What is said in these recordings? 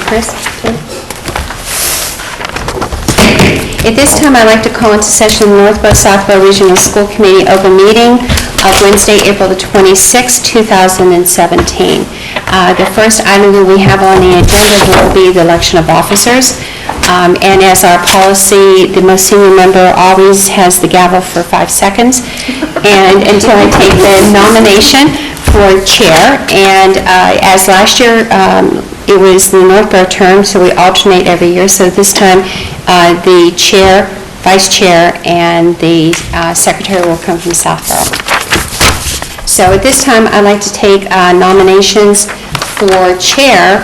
Chris? Tim? At this time, I'd like to call into session the Northborough Southborough Regional School Committee open meeting of Wednesday, April the 26th, 2017. The first item that we have on the agenda will be the election of officers. And as our policy, the most senior member always has the gavel for 5 seconds, and until I take the nomination for chair. And as last year, it was the Northborough term, so we alternate every year. So this time, the chair, vice chair, and the secretary will come from Southborough. So at this time, I'd like to take nominations for chair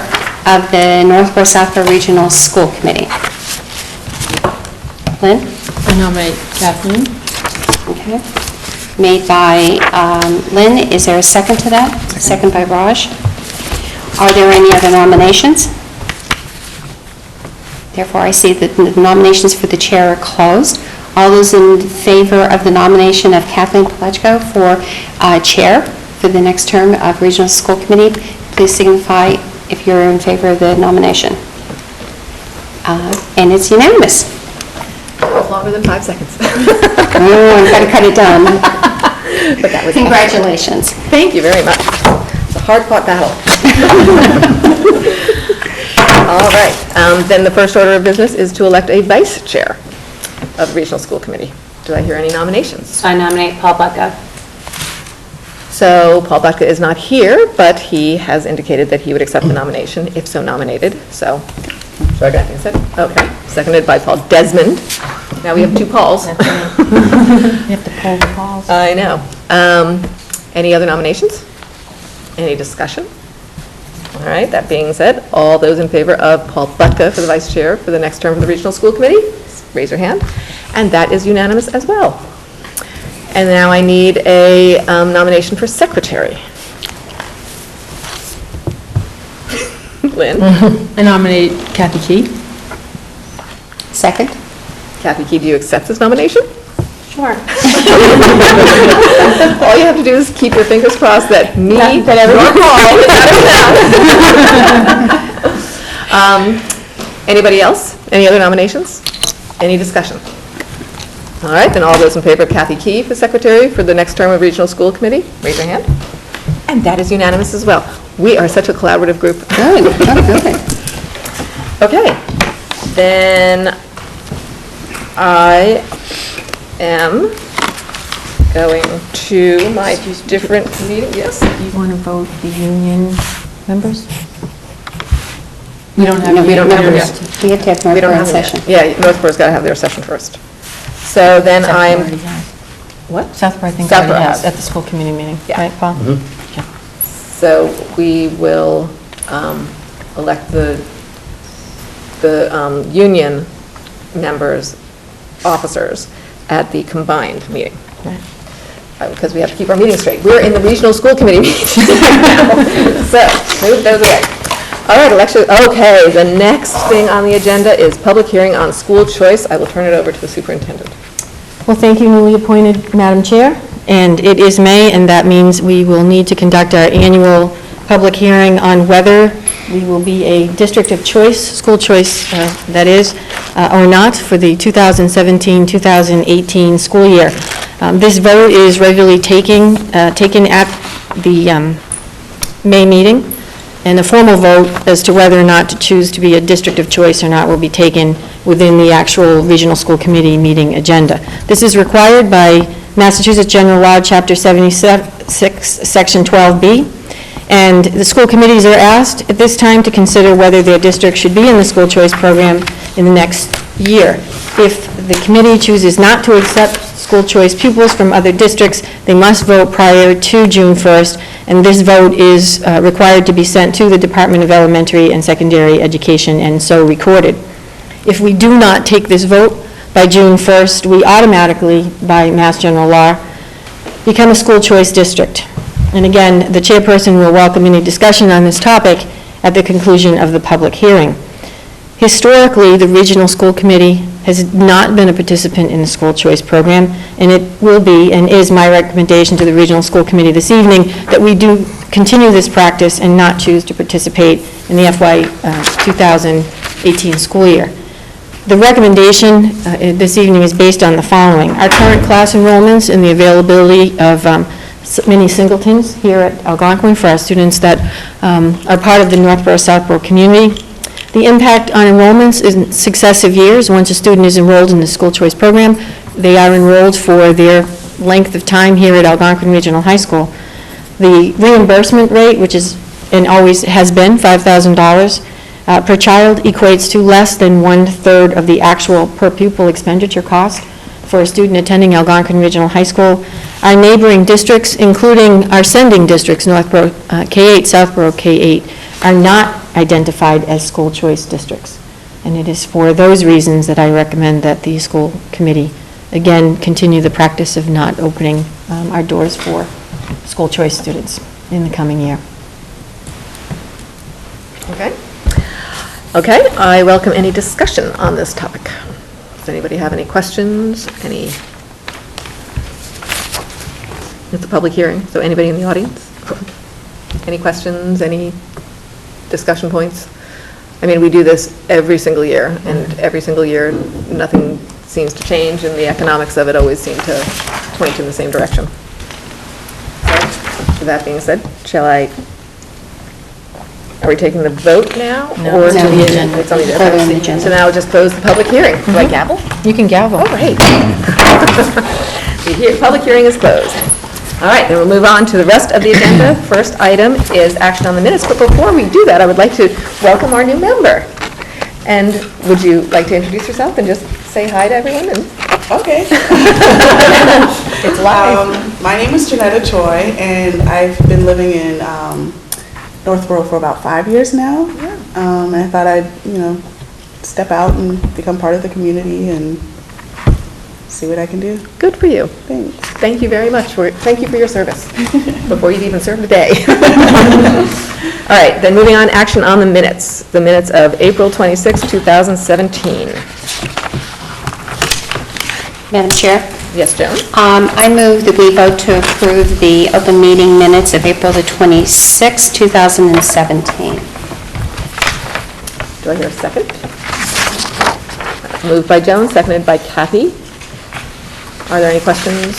of the Northborough Southborough Regional School Committee. Lynn? I nominate Kathleen. Okay. Made by Lynn. Is there a second to that? Second by Raj. Are there any other nominations? Therefore, I see that the nominations for the chair are closed. All those in favor of the nomination of Kathleen Pelechko for chair for the next term of Regional School Committee, please signify if you're in favor of the nomination. And it's unanimous. Longer than 5 seconds. Oh, I've got to cut it down. But that was Congratulations. Thank you very much. It's a hard-fought battle. All right. Then the first order of business is to elect a vice chair of the Regional School Committee. Do I hear any nominations? I nominate Paul Bucko. So Paul Butka is not here, but he has indicated that he would accept the nomination if so nominated. So, second. Okay. Seconded by Paul Desmond. Now we have 2 Pauls. You have to pull the Pauls. I know. Any other nominations? Any discussion? All right, that being said, all those in favor of Paul Butka for the vice chair for the next term of the Regional School Committee, raise your hand. And that is unanimous as well. And now I need a nomination for secretary. Lynn? I nominate Kathy Key. Second? Kathy Key, do you accept this nomination? Sure. All you have to do is keep your fingers crossed that me, That anybody else? Any other nominations? Any discussion? All right, then all those in favor of Kathy Key for secretary for the next term of Regional School Committee, raise your hand. And that is unanimous as well. We are such a collaborative group. Good. Oh, good. Okay, then I am going to my different meeting. Yes? Do you want to vote the union members? We don't have. No, we don't have union members. We have to have We don't Northborough have them session. yet. Yeah, Northborough's got to have their session first. So then Southborough I'm, already has. what? Southborough, I think, Southborough already has has. at the school committee meeting, Yeah. right, Paul? So we will elect the union members, officers, at the combined meeting. Right. Because we have to keep our meetings straight. We're in the Regional School Committee meeting now. So, move those away. All right, election, okay, the next thing on the agenda is public hearing on school choice. I will turn it over to the superintendent. Well, thank you, newly appointed Madam Chair. And it is May, and that means we will need to conduct our annual public hearing on whether we will be a district of choice, school choice, that is, or not, for the 2017-2018 school year. This vote is regularly taken at the May meeting, and the formal vote as to whether or not to choose to be a district of choice or not will be taken within the actual Regional School Committee meeting agenda. This is required by Massachusetts General Law, Chapter 76, Section 12B, and the school committees are asked at this time to consider whether their district should be in the school choice program in the next year. If the committee chooses not to accept school choice pupils from other districts, they must vote prior to June 1st, and this vote is required to be sent to the Department of Elementary and Secondary Education and so recorded. If we do not take this vote by June 1st, we automatically, by Mass General Law, become a school choice district. And again, the chairperson will welcome any discussion on this topic at the conclusion of the public hearing. Historically, the Regional School Committee has not been a participant in the school choice program, and it will be and is my recommendation to the Regional School Committee this evening that we do continue this practice and not choose to participate in the FY 2018 school year. The recommendation this evening is based on the following. Our current class enrollments and the availability of many singletons here at Algonquin for our students that are part of the Northborough-Southborough community. The impact on enrollments in successive years. Once a student is enrolled in the school choice program, they are enrolled for their length of time here at Algonquin Regional High School. The reimbursement rate, which is and always has been $5,000 per child, equates to less than 1/3 of the actual per pupil expenditure cost for a student attending Algonquin Regional High School. Our neighboring districts, including our sending districts, Northborough K-8, Southborough K-8, are not identified as school choice districts. And it is for those reasons that I recommend that the school committee, again, continue the practice of not opening our doors for school choice students in the coming year. Okay. Okay, I welcome any discussion on this topic. Does anybody have any questions? It's a public hearing, so anybody in the audience? Any questions, any discussion points? I mean, we do this every single year, and every single year, nothing seems to change, and the economics of it always seem to point in the same direction. So, with that being said, are we taking the vote now? No, or it's on the agenda. It's on the Further on the agenda. agenda. So now we'll just close the public hearing. Do I gavel? You can gavel. All right. The public hearing is closed. All right, then we'll move on to the rest of the agenda. First item is action on the minutes, but before we do that, I would like to welcome our new member. And would you like to introduce yourself and just say hi to everyone? Okay. It's live. My name is Janetta Choi, and I've been living in Northborough for about 5 years now. And I thought I'd, step out and become part of the community and see what I can do. Good for you. Thanks. Thank you very much. Thank you for your service before you've even served a day. All right, then moving on, action on the minutes. The minutes of April 26, 2017. Madam Chair? Yes, Joan? I move that we vote to approve the open meeting minutes of April the 26th, 2017. Do I hear a second? Moved by Joan, seconded by Kathy. Are there any questions,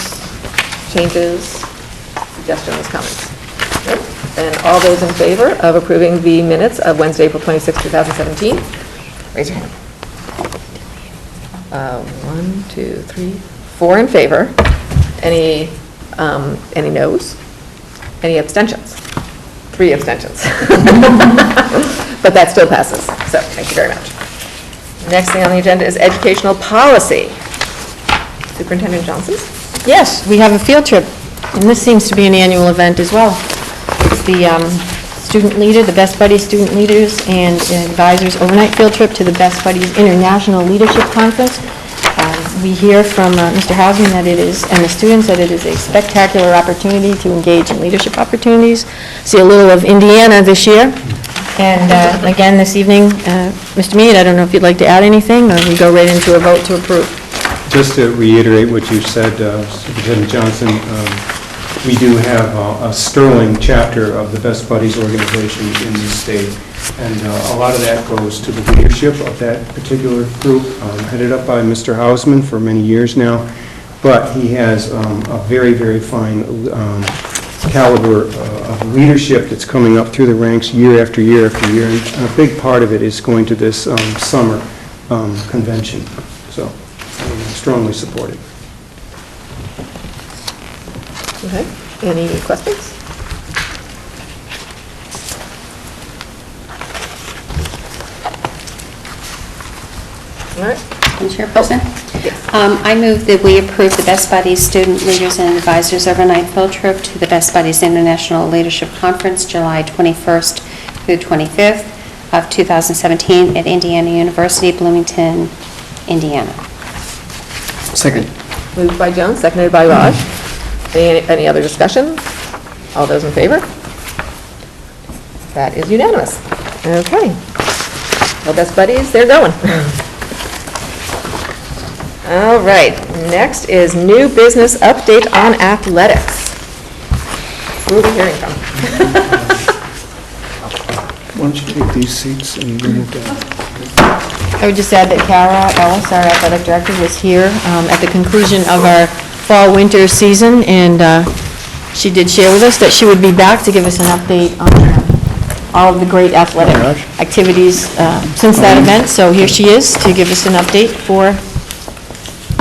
changes, suggestions, comments? Nope. And all those in favor of approving the minutes of Wednesday, April 26, 2017, raise your hand. 1, 2, 3, 4 in favor. Any noes? Any abstentions? 3 abstentions. But that still passes, so thank you very much. Next thing on the agenda is educational policy. Superintendent Johnson? Yes, we have a field trip, and this seems to be an annual event as well. It's the student leader, the Best Buddies student leaders and advisors overnight field trip to the Best Buddies International Leadership Conference. We hear from Mr. Hausman that it is, and the students, that it is a spectacular opportunity to engage in leadership opportunities. See a little of Indiana this year. And again, this evening, Mr. Mead, I don't know if you'd like to add anything, or we go right into a vote to approve. Just to reiterate what you said, Superintendent Johnson, we do have a sterling chapter of the Best Buddies organization in the state, and a lot of that goes to the leadership of that particular group, headed up by Mr. Hausman for many years now, but he has a very, very fine caliber of leadership that's coming up through the ranks year after year after year, and a big part of it is going to this summer convention, so strongly supported. Okay, any questions? All right. Madam Chairperson? Yes. I move that we approve the Best Buddies Student Leaders and Advisors overnight field trip to the Best Buddies International Leadership Conference, July 21st through 25th of 2017 at Indiana University, Bloomington, Indiana. Second. Moved by Joan, seconded by Raj. Any other discussion? All those in favor? That is unanimous. Okay. Well, Best Buddies, they're going. All right, next is new business update on athletics. Who are we hearing from? Why don't you take these seats and move down? I would just add that Kara Ellis, our athletic director, was here at the conclusion of our fall-winter season, and she did share with us that she would be back to give us an update on all of the great athletic activities since that event. So here she is to give us an update for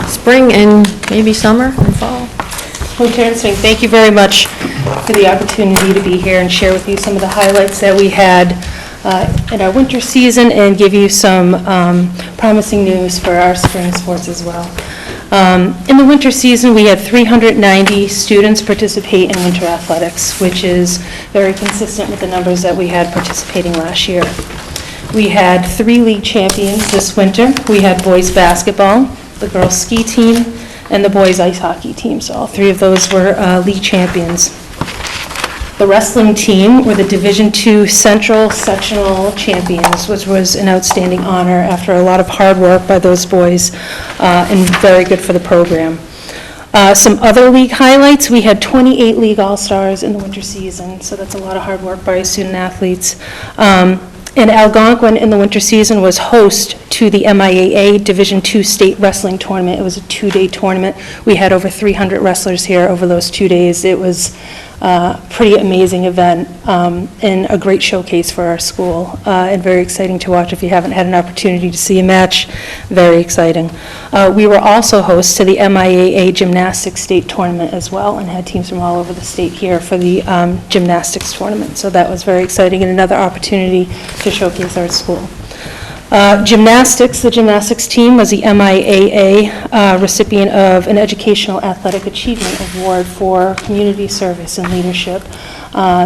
spring and maybe summer and fall. Lieutenant Swing, thank you very much for the opportunity to be here and share with you some of the highlights that we had in our winter season and give you some promising news for our spring sports as well. In the winter season, we had 390 students participate in winter athletics, which is very consistent with the numbers that we had participating last year. We had 3 league champions this winter. We had boys basketball, the girls ski team, and the boys ice hockey team. So all 3 of those were league champions. The wrestling team were the Division II Central Sectional Champions, which was an outstanding honor after a lot of hard work by those boys, and very good for the program. Some other league highlights, we had 28 league all-stars in the winter season, so that's a lot of hard work by student athletes. And Algonquin in the winter season was host to the MIAA Division II State Wrestling Tournament. It was a 2-day tournament. We had over 300 wrestlers here over those 2 days. It was a pretty amazing event and a great showcase for our school, and very exciting to watch. If you haven't had an opportunity to see a match, very exciting. We were also hosts to the MIAA Gymnastics State Tournament as well, and had teams from all over the state here for the gymnastics tournament. So that was very exciting and another opportunity to showcase our school. Gymnastics, the gymnastics team was the MIAA recipient of an Educational Athletic Achievement Award for community service and leadership.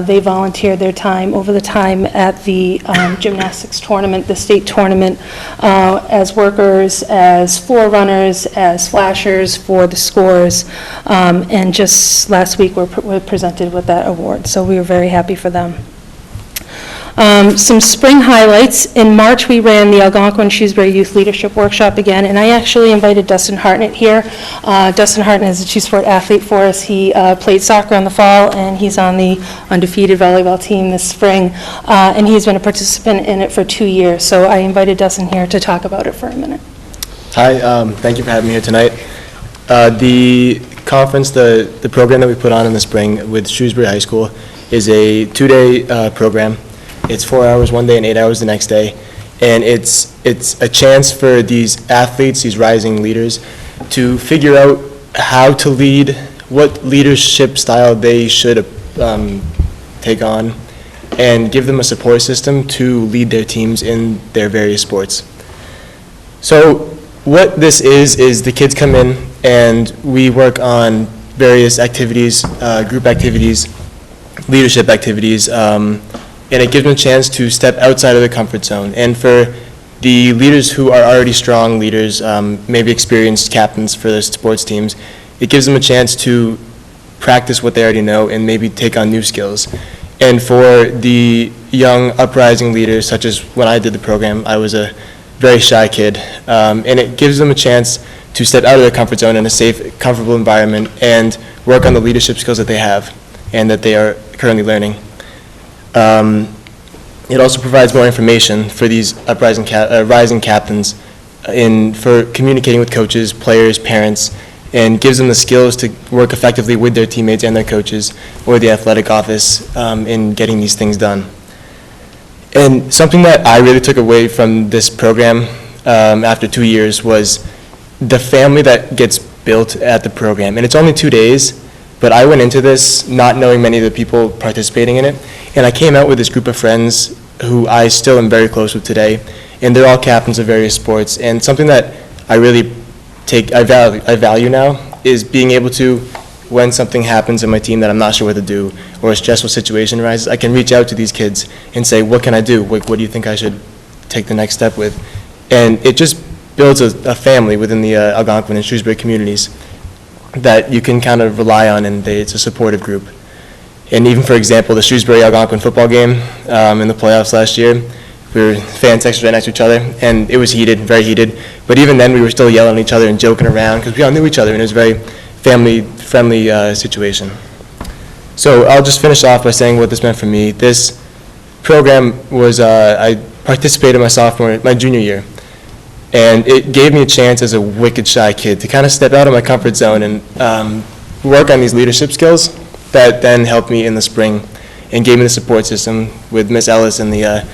They volunteered their time over the time at the gymnastics tournament, the state tournament, as workers, as floor runners, as flashers for the scores, and just last week were presented with that award, so we were very happy for them. Some spring highlights. In March, we ran the Algonquin-Shrewsbury Youth Leadership Workshop again, and I actually invited Dustin Hartnett here. Dustin Hartnett is a two-sport athlete for us. He played soccer in the fall, and he's on the undefeated volleyball team this spring, and he's been a participant in it for 2 years. So I invited Dustin here to talk about it for a minute. Hi, thank you for having me here tonight. The conference, the program that we put on in the spring with Shrewsbury High School is a 2-day program. It's 4 hours one day and 8 hours the next day. And it's a chance for these athletes, these rising leaders, to figure out how to lead, what leadership style they should take on, and give them a support system to lead their teams in their various sports. So what this is the kids come in and we work on various activities, group activities, leadership activities, and it gives them a chance to step outside of their comfort zone. And for the leaders who are already strong leaders, maybe experienced captains for their sports teams, it gives them a chance to practice what they already know and maybe take on new skills. And for the young uprising leaders, such as when I did the program, I was a very shy kid, and it gives them a chance to step out of their comfort zone in a safe, comfortable environment and work on the leadership skills that they have and that they are currently learning. It also provides more information for these rising captains for communicating with coaches, players, parents, and gives them the skills to work effectively with their teammates and their coaches or the athletic office in getting these things done. And something that I really took away from this program after 2 years was the family that gets built at the program. And it's only 2 days, but I went into this not knowing many of the people participating in it, and I came out with this group of friends who I still am very close with today, and they're all captains of various sports. And something that I really I value now is being able to, when something happens in my team that I'm not sure what to do, or a stressful situation arises, I can reach out to these kids and say, what can I do? What do you think I should take the next step with? And it just builds a family within the Algonquin and Shrewsbury communities that you can kind of rely on, and it's a supportive group. And even, for example, the Shrewsbury-Algonquin football game in the playoffs last year, we were fan sections right next to each other, and it was heated, very heated. But even then, we were still yelling at each other and joking around because we all knew each other, and it was a very family-friendly situation. So I'll just finish off by saying what this meant for me. This program was, I participated my junior year. And it gave me a chance as a wicked shy kid to kind of step out of my comfort zone and work on these leadership skills that then helped me in the spring and gave me the support system with Miss Ellis and the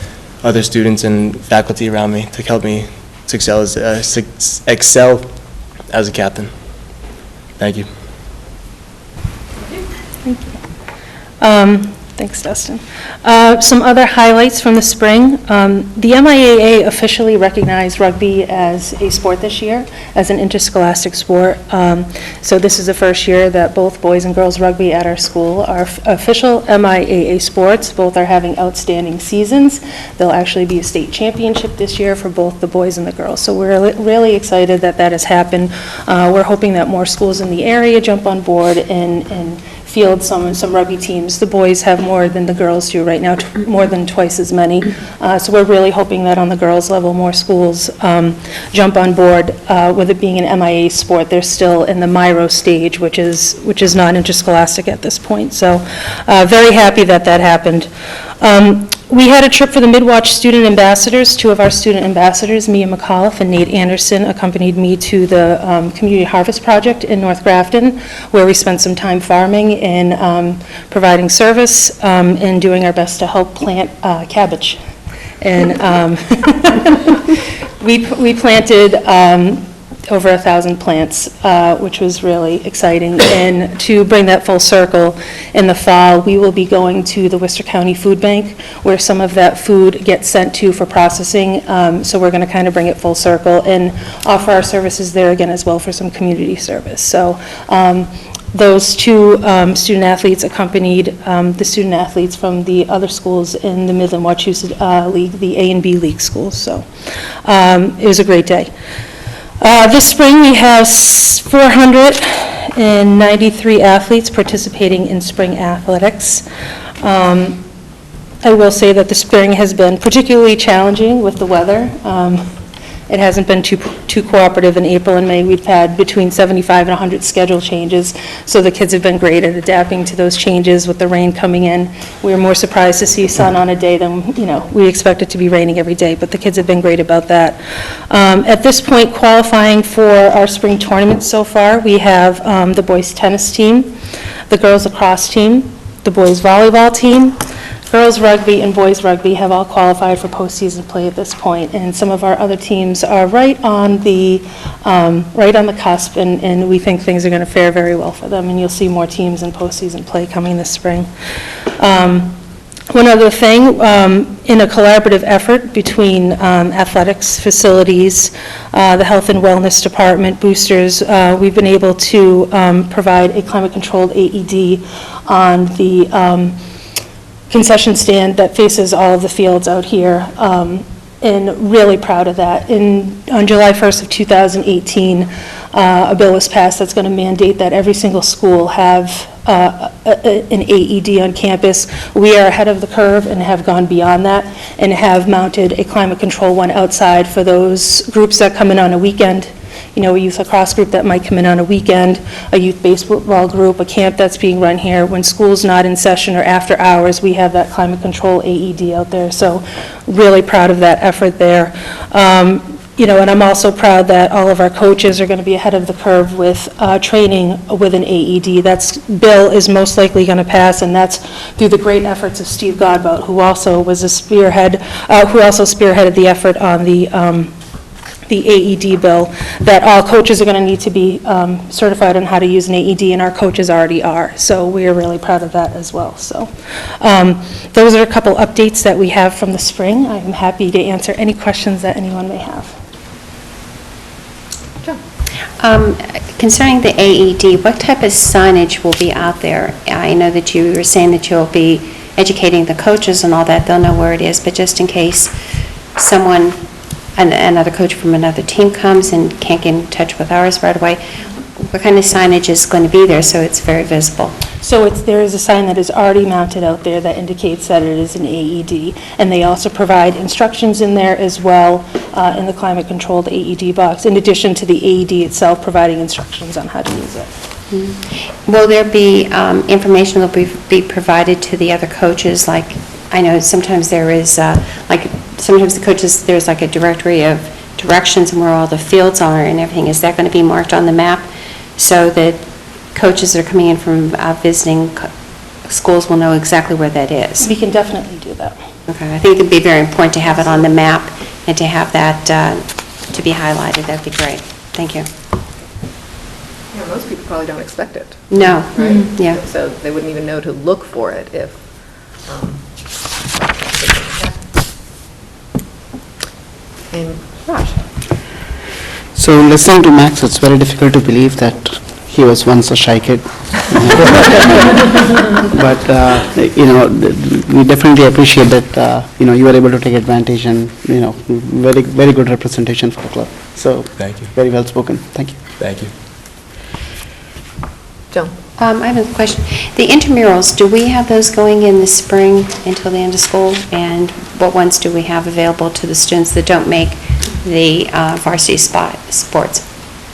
other students and faculty around me to help me to excel as a captain. Thank you. Thanks, Dustin. Some other highlights from the spring. The MIAA officially recognized rugby as a sport this year, as an interscholastic sport. So this is the first year that both boys and girls rugby at our school are official MIAA sports. Both are having outstanding seasons. There'll actually be a state championship this year for both the boys and the girls. So we're really excited that that has happened. We're hoping that more schools in the area jump on board and field some rugby teams. The boys have more than the girls do right now, more than twice as many. So we're really hoping that on the girls' level, more schools jump on board. With it being an MIA sport, they're still in the MIRO stage, which is not interscholastic at this point. So very happy that that happened. We had a trip for the Midwatch student ambassadors. Two of our student ambassadors, Mia McAuliffe and Nate Anderson, accompanied me to the Community Harvest Project in North Grafton, where we spent some time farming and providing service and doing our best to help plant cabbage. And we planted over 1,000 plants, which was really exciting. And to bring that full circle, in the fall, we will be going to the Worcester County Food Bank, where some of that food gets sent to for processing. So we're going to kind of bring it full circle and offer our services there again as well for some community service. So those two student athletes accompanied the student athletes from the other schools in the Midland Wachusett League, the A and B League schools. So it was a great day. This spring, we have 493 athletes participating in spring athletics. I will say that the spring has been particularly challenging with the weather. It hasn't been too cooperative in April and May. We've had between 75 and 100 schedule changes, so the kids have been great at adapting to those changes with the rain coming in. We were more surprised to see sun on a day than, we expect it to be raining every day, but the kids have been great about that. At this point, qualifying for our spring tournament so far, we have the boys tennis team, the girls lacrosse team, the boys volleyball team, girls rugby and boys rugby have all qualified for postseason play at this point, and some of our other teams are right on the cusp, and we think things are going to fare very well for them, and you'll see more teams in postseason play coming this spring. One other thing, in a collaborative effort between athletics, facilities, the health and wellness department, boosters, we've been able to provide a climate-controlled AED on the concession stand that faces all of the fields out here, and really proud of that. On July 1st of 2018, a bill was passed that's going to mandate that every single school have an AED on campus. We are ahead of the curve and have gone beyond that and have mounted a climate control one outside for those groups that come in on a weekend. A youth lacrosse group that might come in on a weekend, a youth baseball group, a camp that's being run here. When school's not in session or after hours, we have that climate control AED out there. So really proud of that effort there. And I'm also proud that all of our coaches are going to be ahead of the curve with training with an AED. That bill is most likely going to pass, and that's through the great efforts of Steve Godbout, who also was a spearheaded the effort on the AED bill, that all coaches are going to need to be certified on how to use an AED, and our coaches already are. So we are really proud of that as well. So those are a couple updates that we have from the spring. I'm happy to answer any questions that anyone may have. Concerning the AED, what type of signage will be out there? I know that you were saying that you'll be educating the coaches and all that. They'll know where it is, but just in case another coach from another team comes and can't get in touch with ours right away, what kind of signage is going to be there so it's very visible? So there is a sign that is already mounted out there that indicates that it is an AED, and they also provide instructions in there as well in the climate-controlled AED box, in addition to the AED itself providing instructions on how to use it. Mm-hmm. Will there be information that will be provided to the other coaches, like I know sometimes there is, sometimes the coaches, there's like a directory of directions and where all the fields are and everything. Is that going to be marked on the map so that coaches that are coming in from visiting schools will know exactly where that is? We can definitely do that. Okay, I think it'd be very important to have it on the map and to have that to be highlighted. That'd be great. Thank you. Yeah, most people probably don't expect it, No, right? yeah. So they wouldn't even know to look for it if, and Raj? So listening to Max, it's very difficult to believe that he was once a shy kid. But, we definitely appreciate that, you were able to take advantage and, very, very good representation for the club. So, Thank you. very well spoken. Thank you. Thank you. Joan? I have a question. The intramurals, do we have those going in the spring until the end of school? And what ones do we have available to the students that don't make the varsity sports?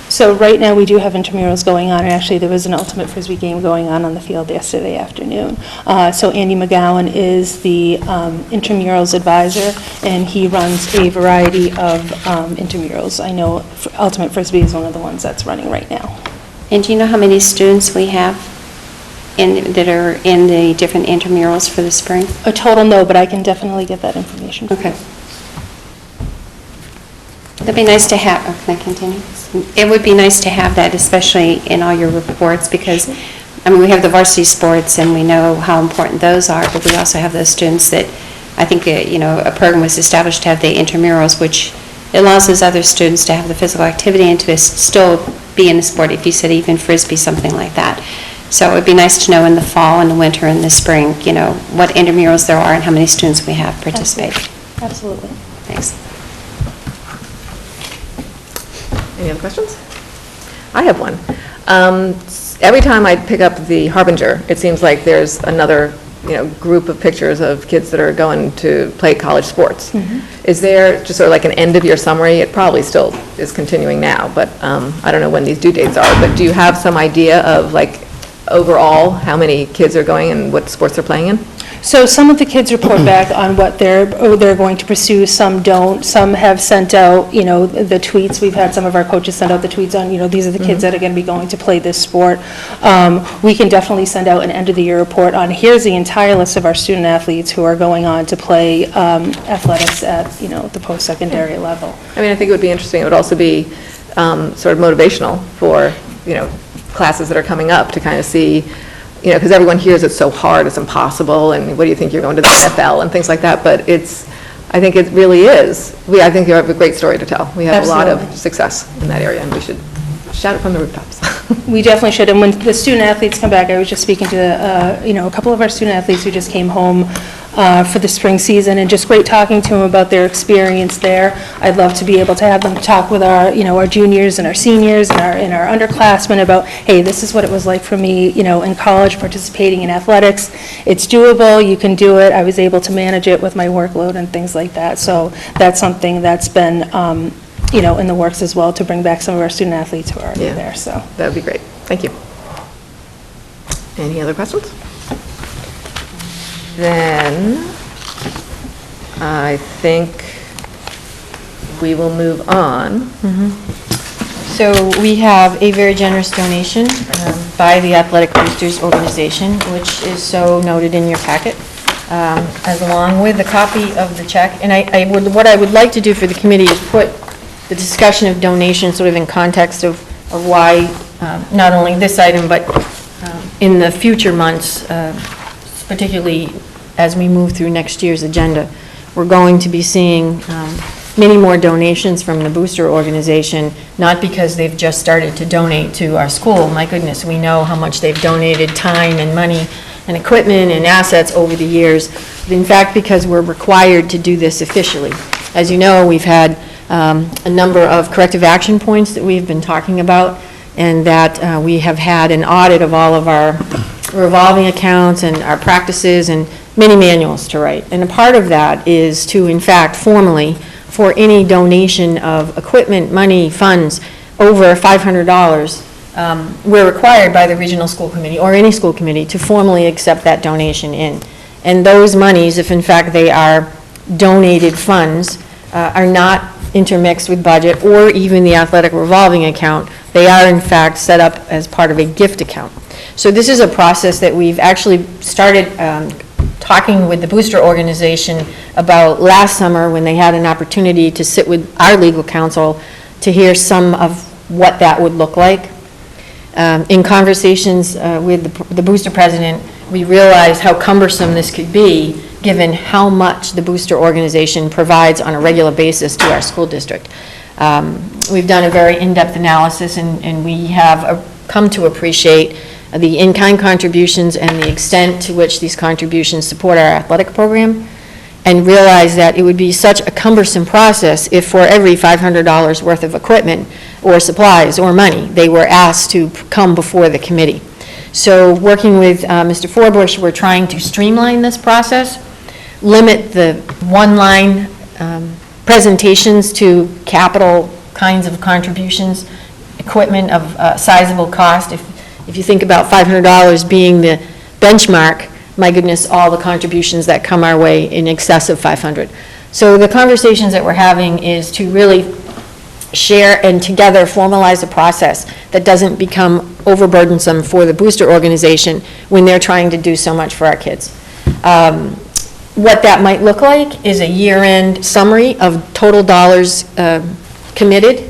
So right now, we do have intramurals going on, and actually, there was an ultimate Frisbee game going on the field yesterday afternoon. So Andy McGowan is the intramurals advisor, and he runs a variety of intramurals. I know Ultimate Frisbee is one of the ones that's running right now. And do you know how many students we have that are in the different intramurals for the spring? A total, no, but I can definitely get that information for you. Okay. That'd be nice to have, can I continue? It would be nice to have that, especially in all your reports, because, we have the varsity sports, and we know how important those are, but we also have those students that, I think, a program was established to have the intramurals, which allows those other students to have the physical activity and to still be in the sport, if you said even Frisbee, something like that. So it would be nice to know in the fall and the winter and the spring, what intramurals there are and how many students we have participating. Absolutely. Thanks. Any other questions? I have one. Every time I pick up the Harbinger, it seems like there's another, group of pictures of kids that are going to play college sports. Is there just sort of like an end-of-year summary? It probably still is continuing now, but I don't know when these due dates are, but do you have some idea of, like, overall, how many kids are going and what sports they're playing in? So some of the kids report back on what they're going to pursue, some don't. Some have sent out, the tweets. We've had some of our coaches send out the tweets on, these are the kids that are going to be going to play this sport. We can definitely send out an end-of-the-year report on, here's the entire list of our student athletes who are going on to play athletics at, the post-secondary level. I think it would be interesting. It would also be sort of motivational for, classes that are coming up to kind of see, because everyone hears it's so hard, it's impossible, and what do you think, you're going to the NFL and things like that, but I think it really is. I think you have a great story to tell. We have a lot of Absolutely. success in that area, and we should shout it from the rooftops. We definitely should, and when the student athletes come back, I was just speaking to, a couple of our student athletes who just came home for the spring season, and just great talking to them about their experience there. I'd love to be able to have them talk with our, our juniors and our seniors and our underclassmen about, hey, this is what it was like for me, in college participating in athletics. It's doable, you can do it. I was able to manage it with my workload and things like that. So that's something that's been, in the works as well, to bring back some of our student athletes who are already Yeah. there, so. That would be great. Thank you. Any other questions? Then, I think we will move on. So we have a very generous donation by the Athletic Boosters Organization, which is so noted in your packet, as along with a copy of the check. And what I would like to do for the committee is put the discussion of donations sort of in context of why not only this item, but in the future months, particularly as we move through next year's agenda, we're going to be seeing many more donations from the Booster Organization, not because they've just started to donate to our school. My goodness, we know how much they've donated time and money and equipment and assets over the years, but in fact, because we're required to do this officially. As you know, we've had a number of corrective action points that we've been talking about, and that we have had an audit of all of our revolving accounts and our practices and many manuals to write. And a part of that is to, in fact, formally, for any donation of equipment, money, funds over $500, we're required by the regional school committee or any school committee to formally accept that donation in. And those monies, if in fact they are donated funds, are not intermixed with budget or even the athletic revolving account. They are in fact set up as part of a gift account. So this is a process that we've actually started talking with the booster organization about last summer when they had an opportunity to sit with our legal counsel to hear some of what that would look like. In conversations with the booster president, we realized how cumbersome this could be given how much the booster organization provides on a regular basis to our school district. We've done a very in-depth analysis, and we have come to appreciate the in-kind contributions and the extent to which these contributions support our athletic program, and realize that it would be such a cumbersome process if for every $500 worth of equipment or supplies or money, they were asked to come before the committee. So working with Mr. Forbush, we're trying to streamline this process, limit the one-line presentations to capital kinds of contributions, equipment of sizable cost. If you think about $500 being the benchmark, my goodness, all the contributions that come our way in excess of $500. So the conversations that we're having is to really share and together formalize a process that doesn't become overburdensome for the booster organization when they're trying to do so much for our kids. What that might look like is a year-end summary of total dollars committed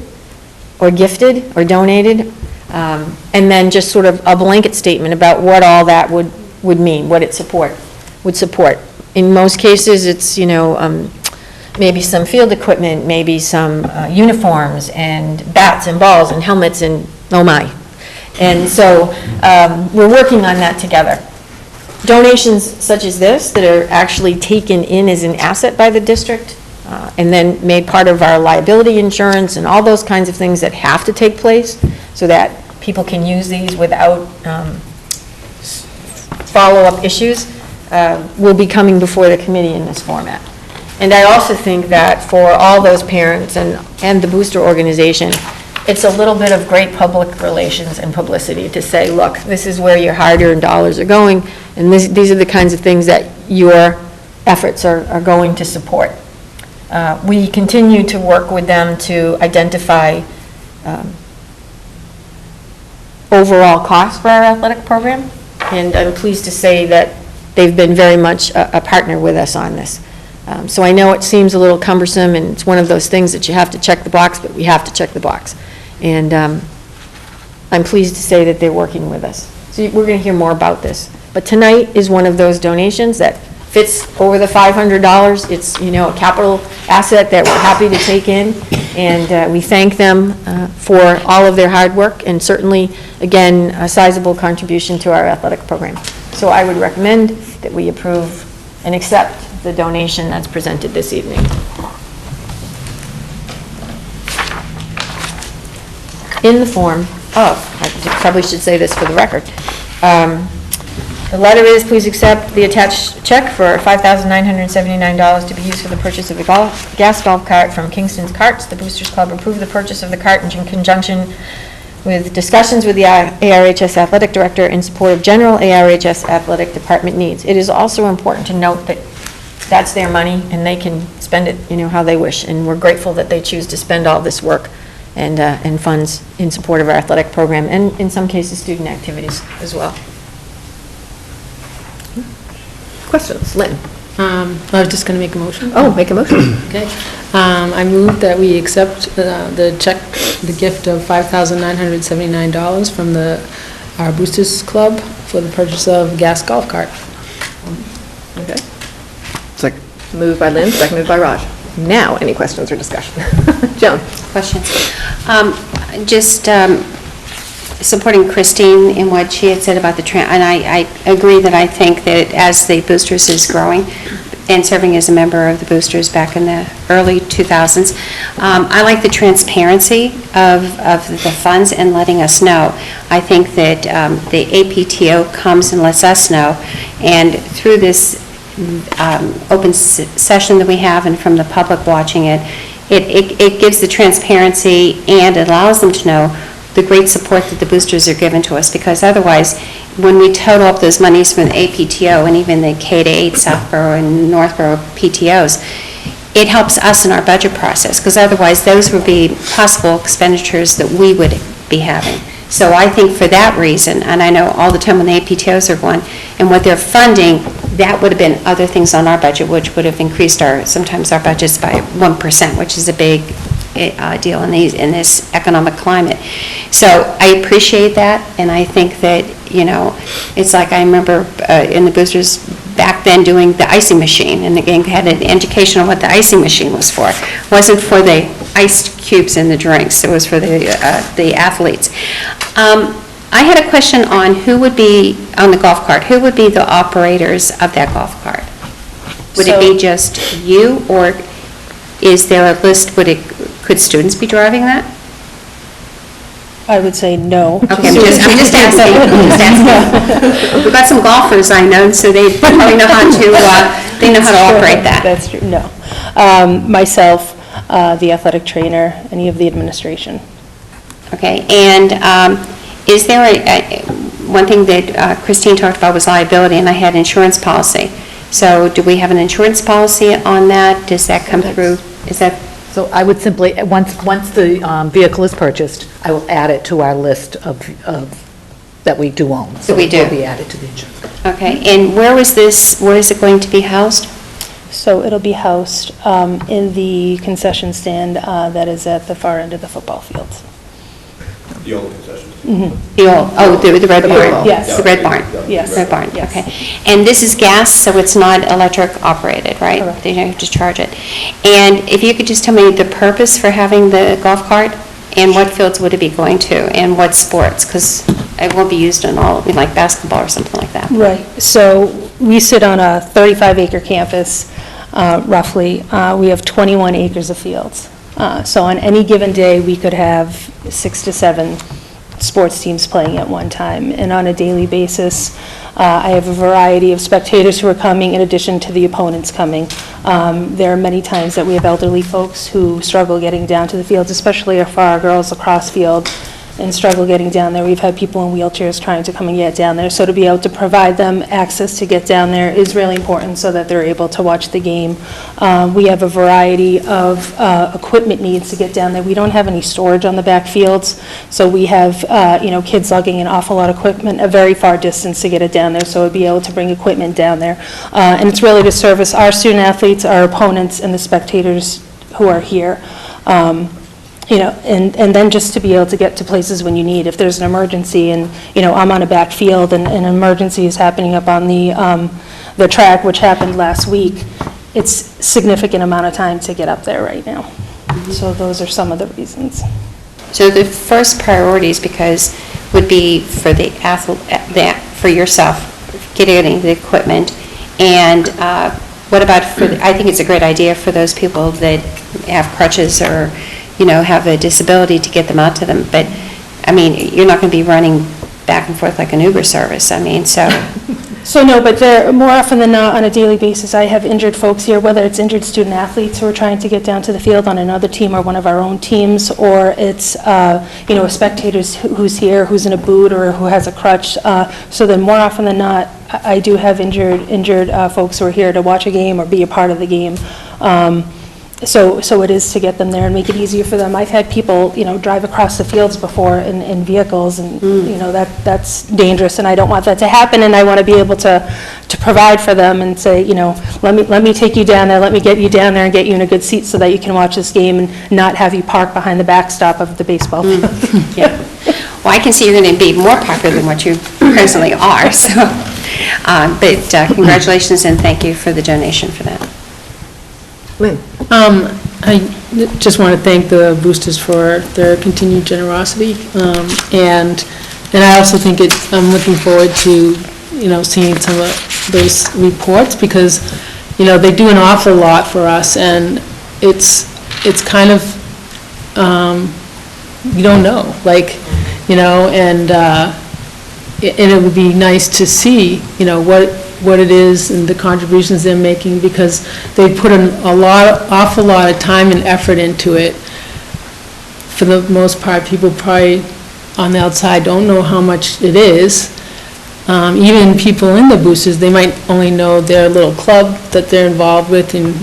or gifted or donated, and then just sort of a blanket statement about what all that would mean, what it would support. In most cases, it's, maybe some field equipment, maybe some uniforms and bats and balls and helmets and oh my. And so we're working on that together. Donations such as this that are actually taken in as an asset by the district and then made part of our liability insurance and all those kinds of things that have to take place so that people can use these without follow-up issues will be coming before the committee in this format. And I also think that for all those parents and the booster organization, it's a little bit of great public relations and publicity to say, look, this is where your hard-earned dollars are going, and these are the kinds of things that your efforts are going to support. We continue to work with them to identify overall costs for our athletic program, and I'm pleased to say that they've been very much a partner with us on this. So I know it seems a little cumbersome, and it's one of those things that you have to check the box, but we have to check the box. And I'm pleased to say that they're working with us. So we're going to hear more about this. But tonight is one of those donations that fits over the $500. It's, a capital asset that we're happy to take in, and we thank them for all of their hard work, and certainly, again, a sizable contribution to our athletic program. So I would recommend that we approve and accept the donation that's presented this evening. In the form of, I probably should say this for the record, the letter is, please accept the attached check for $5,979 to be used for the purchase of a gas golf cart from Kingston's Carts. The Boosters Club approved the purchase of the cart in conjunction with discussions with the ARHS Athletic Director in support of general ARHS Athletic Department needs. It is also important to note that that's their money and they can spend it, how they wish. And we're grateful that they choose to spend all this work and funds in support of our athletic program and in some cases student activities as well. Questions? Lynn? I was just going to make a motion. Oh, make a motion. Okay. I move that we accept the check, the gift of $5,979 from our Boosters Club for the purchase of gas golf cart. Okay. Second. Moved by Lynn, seconded by Raj. Now, any questions or discussion? Joan? Questions? Just supporting Christine in what she had said about and I agree that I think that as the Boosters is growing and serving as a member of the Boosters back in the early 2000s, I like the transparency of the funds and letting us know. I think that the APTO comes and lets us know, and through this open session that we have and from the public watching it, it gives the transparency and it allows them to know the great support that the boosters are given to us, because otherwise when we total up those monies from the APTO and even the K-8 Southborough and Northborough PTOs, it helps us in our budget process, because otherwise those would be possible expenditures that we would be having. So I think for that reason, and I know all the time when the APTOs are going, and what they're funding, that would have been other things on our budget, which would have increased sometimes our budgets by 1%, which is a big deal in this economic climate. So I appreciate that, and I think that, it's like I remember in the boosters back then doing the icing machine, and they had an education on what the icing machine was for. It wasn't for the ice cubes in the drinks, it was for the athletes. I had a question on who would be, on the golf cart, who would be the operators of that golf cart? Would it be just you, or is there a list, could students be driving that? I would say no. Okay, I'm just asking. We've got some golfers I know, so they probably know how to operate that. That's true, no. Myself, the athletic trainer, any of the administration. Okay, and is there one thing that Christine talked about was liability, and I had insurance policy. So do we have an insurance policy on that? Does that come through? Is that? So I would simply, once the vehicle is purchased, I will add it to our list of that we do own. So we do. It will be added to the insurance. Okay, and where is it going to be housed? So it'll be housed in the concession stand that is at the far end of the football fields. The old concession. The red barn? Yes. The red barn? Yes. Red barn, Yes. okay. And this is gas, so it's not electric operated, right? Correct. They don't have to charge it. And if you could just tell me the purpose for having the golf cart, and what fields would it be going to, and what sports? Because it won't be used in all, like basketball or something like that. Right, so we sit on a 35-acre campus, roughly. We have 21 acres of fields. So on any given day, we could have 6 to 7 sports teams playing at one time. And on a daily basis, I have a variety of spectators who are coming in addition to the opponents coming. There are many times that we have elderly folks who struggle getting down to the fields, especially for our girls lacrosse field, and struggle getting down there. We've had people in wheelchairs trying to come and get down there. So to be able to provide them access to get down there is really important so that they're able to watch the game. We have a variety of equipment needs to get down there. We don't have any storage on the back fields, so we have kids lugging an awful lot of equipment a very far distance to get it down there, so we'd be able to bring equipment down there. And it's really to service our student athletes, our opponents, and the spectators who are here. And then just to be able to get to places when you need. If there's an emergency and, I'm on a back field and an emergency is happening up on the track, which happened last week, it's significant amount of time to get up there right now. So those are some of the reasons. So the first priorities, because would be for the athlete, for yourself, getting the equipment, and what about I think it's a great idea for those people that have crutches or have a disability to get them out to them. But, you're not going to be running back and forth like an Uber service. So no, but more often than not, on a daily basis, I have injured folks here, whether it's injured student athletes who are trying to get down to the field on another team or one of our own teams, or it's, a spectator who's here, who's in a boot or who has a crutch. So then more often than not, I do have injured folks who are here to watch a game or be a part of the game. So it is to get them there and make it easier for them. I've had people, drive across the fields before in vehicles, and, that's dangerous, and I don't want that to happen, and I want to be able to provide for them and say, let me take you down there, let me get you down there and get you in a good seat so that you can watch this game and not have you park behind the backstop of the baseball field. Yeah. Well, I can see you're going to be more popular than what you presently are, so. But congratulations and thank you for the donation for that. Lynn? I just want to thank the boosters for their continued generosity, and I also think I'm looking forward to, seeing some of those reports, because, they do an awful lot for us, and it's kind of, you don't know, and it would be nice to see, what it is and the contributions they're making, because they put awful lot of time and effort into it. For the most part, people probably on the outside don't know how much it is, even people in the boosters, they might only know their little club that they're involved with and,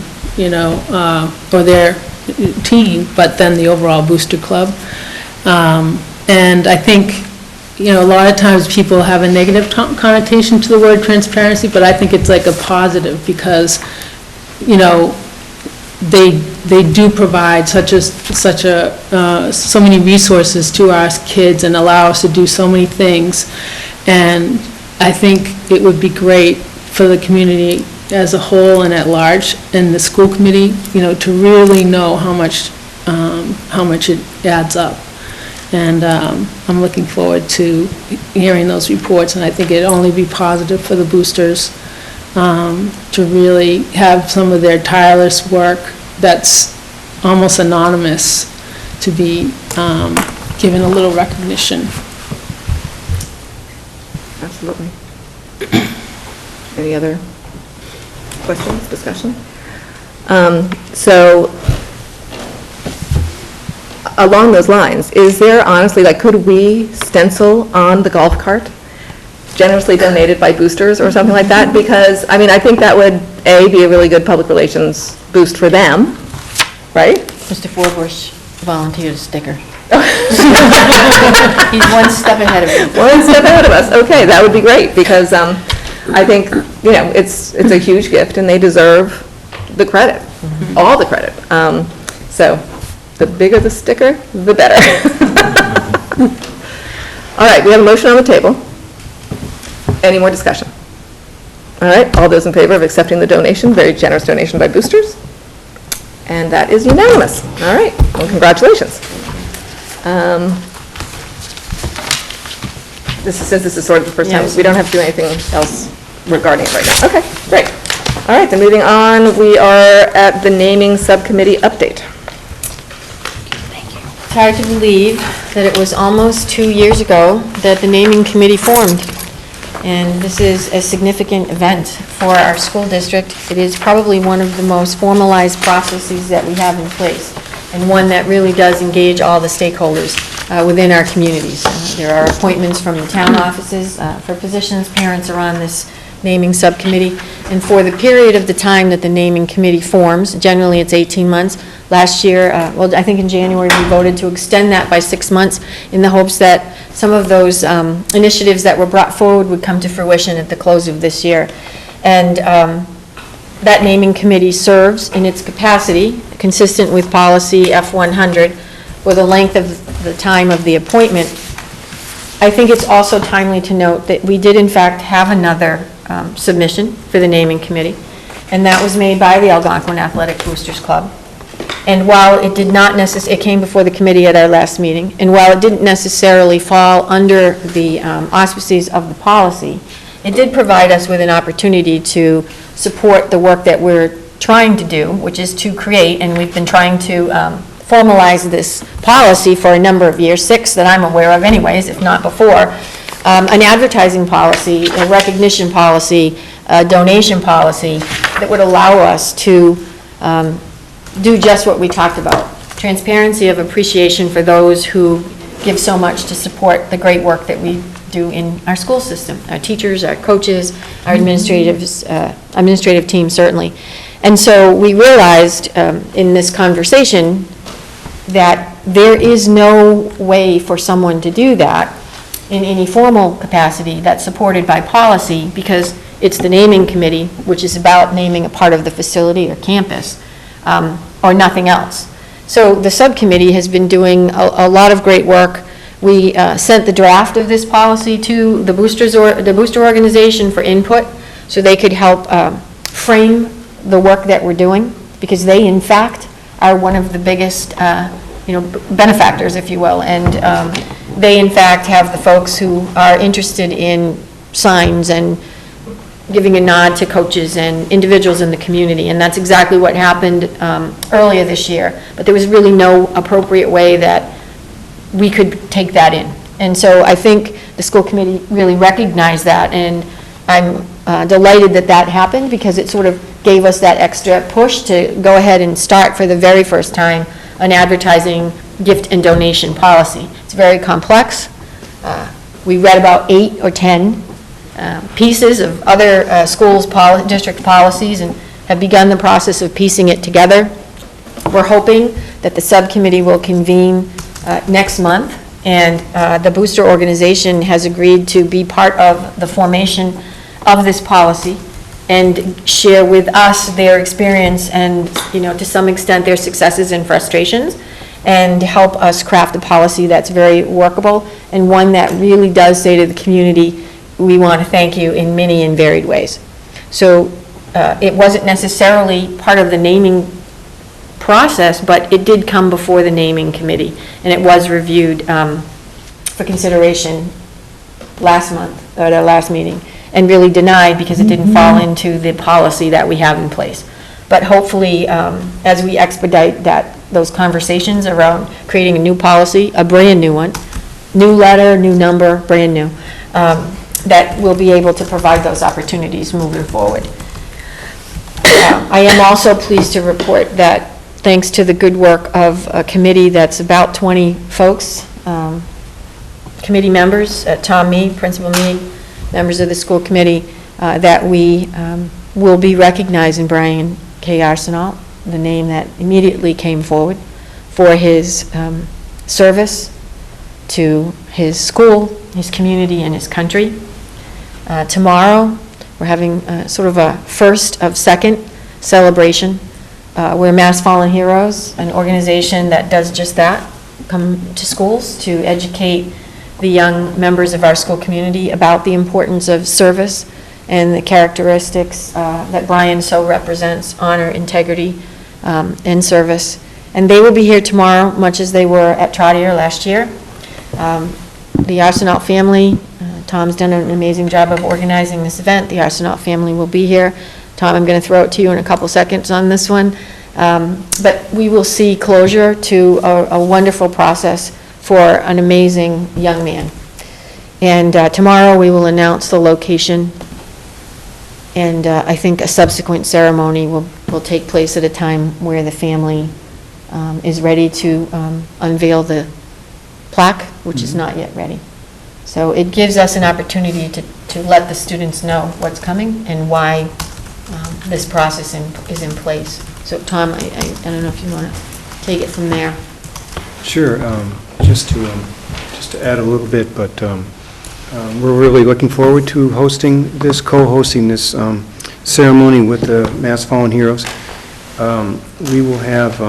or their team, but then the overall booster club. And I think, a lot of times people have a negative connotation to the word transparency, but I think it's like a positive because, they do provide so many resources to our kids and allow us to do so many things. And I think it would be great for the community as a whole and at large, and the school committee, to really know how much it adds up. And I'm looking forward to hearing those reports, and I think it'd only be positive for the boosters to really have some of their tireless work that's almost anonymous to be given a little recognition. Absolutely. Any other questions, discussion? So, along those lines, is there honestly, could we stencil on the golf cart, generously donated by boosters or something like that? Because, I think that would, A, be a really good public relations boost for them, right? Mr. Forbush volunteered a sticker. He's one step ahead of me. One step ahead of us. Okay, that would be great, because I think, it's a huge gift, and they deserve the credit, all the credit. So, the bigger the sticker, the better. All right, we have a motion on the table. Any more discussion? All right, all those in favor of accepting the donation, very generous donation by boosters? And that is unanimous. All right, well, congratulations. Since this is sort of the first time, Yes. we don't have to do anything else regarding it right now. Okay, great. All right, then moving on, we are at the naming subcommittee update. It's hard to believe that it was almost 2 years ago that the naming committee formed. And this is a significant event for our school district. It is probably one of the most formalized processes that we have in place, and one that really does engage all the stakeholders within our communities. There are appointments from the town offices for positions. Parents are on this naming subcommittee. And for the period of the time that the naming committee forms, generally it's 18 months. Last year, I think in January, we voted to extend that by 6 months in the hopes that some of those initiatives that were brought forward would come to fruition at the close of this year. And that naming committee serves in its capacity, consistent with policy F100, for the length of the time of the appointment. I think it's also timely to note that we did in fact have another submission for the naming committee, and that was made by the Algonquin Athletic Boosters Club. And while it did not it came before the committee at our last meeting, and while it didn't necessarily fall under the auspices of the policy, it did provide us with an opportunity to support the work that we're trying to do, which is to create, and we've been trying to formalize this policy for a number of years, 6 that I'm aware of anyways, if not before, an advertising policy, a recognition policy, a donation policy that would allow us to do just what we talked about. Transparency of appreciation for those who give so much to support the great work that we do in our school system, our teachers, our coaches, our administrative team, certainly. And so we realized in this conversation that there is no way for someone to do that in any formal capacity that's supported by policy, because it's the naming committee, which is about naming a part of the facility or campus, or nothing else. So the subcommittee has been doing a lot of great work. We sent the draft of this policy to the booster organization for input, so they could help frame the work that we're doing, because they, in fact, are one of the biggest, benefactors, if you will, and they, in fact, have the folks who are interested in signs and giving a nod to coaches and individuals in the community, and that's exactly what happened earlier this year. But there was really no appropriate way that we could take that in. And so I think the school committee really recognized that, and I'm delighted that that happened, because it sort of gave us that extra push to go ahead and start for the very first time an advertising gift and donation policy. It's very complex. We read about 8 or 10 pieces of other schools' district policies and have begun the process of piecing it together. We're hoping that the subcommittee will convene next month, and the booster organization has agreed to be part of the formation of this policy and share with us their experience and, to some extent, their successes and frustrations, and help us craft a policy that's very workable and one that really does say to the community, we want to thank you in many and varied ways. So it wasn't necessarily part of the naming process, but it did come before the naming committee, and it was reviewed for consideration last month, or the last meeting, and really denied because it didn't fall into the policy that we have in place. But hopefully, as we expedite those conversations around creating a new policy, a brand new one, new letter, new number, brand new, that we'll be able to provide those opportunities moving forward. I am also pleased to report that thanks to the good work of a committee that's about 20 folks, committee members, Tom Mead, Principal Mead, members of the school committee, that we will be recognizing Brian K. Arsenault, the name that immediately came forward, for his service to his school, his community, and his country. Tomorrow, we're having sort of a first of second celebration. We're Mass Fallen Heroes, an organization that does just that, come to schools to educate the young members of our school community about the importance of service and the characteristics that Brian so represents, honor, integrity, and service. And they will be here tomorrow, much as they were at Trotter last year. The Arsenault family, Tom's done an amazing job of organizing this event. The Arsenault family will be here. Tom, I'm going to throw it to you in a couple seconds on this one. But we will see closure to a wonderful process for an amazing young man. And tomorrow we will announce the location, and I think a subsequent ceremony will take place at a time where the family is ready to unveil the plaque, which is not yet ready. So it gives us an opportunity to let the students know what's coming and why this process is in place. So Tom, I don't know if you want to take it from there. Sure. Just to add a little bit, but we're really looking forward to co-hosting this ceremony with the Mass Fallen Heroes. We will have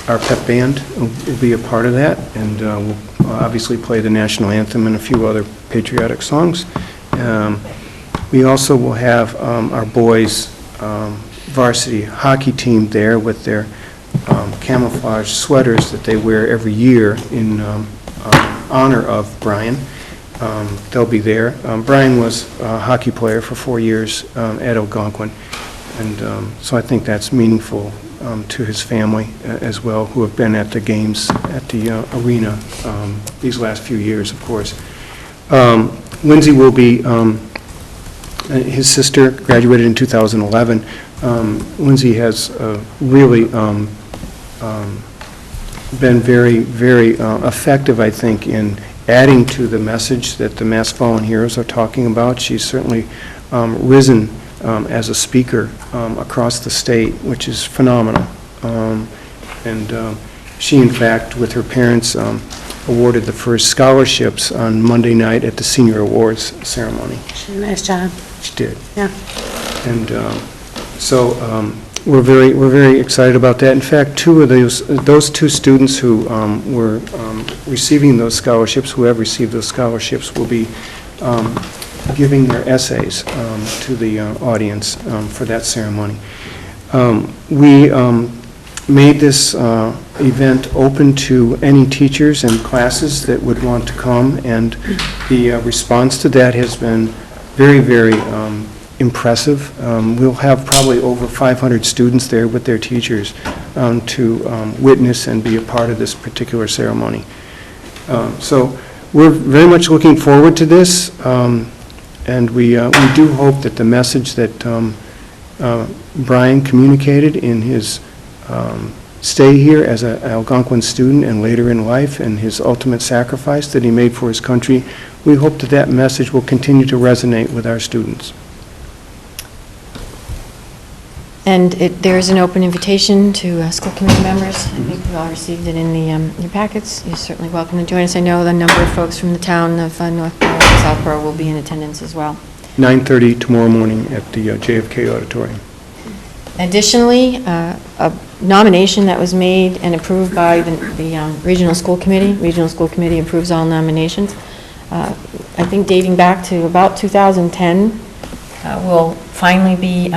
our pep band will be a part of that, and we'll obviously play the national anthem and a few other patriotic songs. We also will have our boys' varsity hockey team there with their camouflage sweaters that they wear every year in honor of Brian. They'll be there. Brian was a hockey player for 4 years at Algonquin, and so I think that's meaningful to his family as well, who have been at the games at the arena these last few years, of course. Lindsay will be, his sister graduated in 2011. Lindsay has really been very, very effective, I think, in adding to the message that the Mass Fallen Heroes are talking about. She's certainly risen as a speaker across the state, which is phenomenal. And she, in fact, with her parents, awarded the first scholarships on Monday night at the Senior Awards ceremony. She did a nice job. She did. Yeah. And so we're very excited about that. In fact, those two students who were receiving those scholarships, who have received those scholarships, will be giving their essays to the audience for that ceremony. We made this event open to any teachers and classes that would want to come, and the response to that has been very, very impressive. We'll have probably over 500 students there with their teachers to witness and be a part of this particular ceremony. So we're very much looking forward to this, and we do hope that the message that Brian communicated in his stay here as an Algonquin student and later in life, and his ultimate sacrifice that he made for his country. We hope that that message will continue to resonate with our students. And there is an open invitation to school committee members. I think we all received it in your packets. You're certainly welcome to join us. I know a number of folks from the town of Northborough and Southborough will be in attendance as well. 9:30 tomorrow morning at the JFK Auditorium. Additionally, a nomination that was made and approved by the Regional School Committee. Regional School Committee approves all nominations. I think dating back to about 2010, will finally be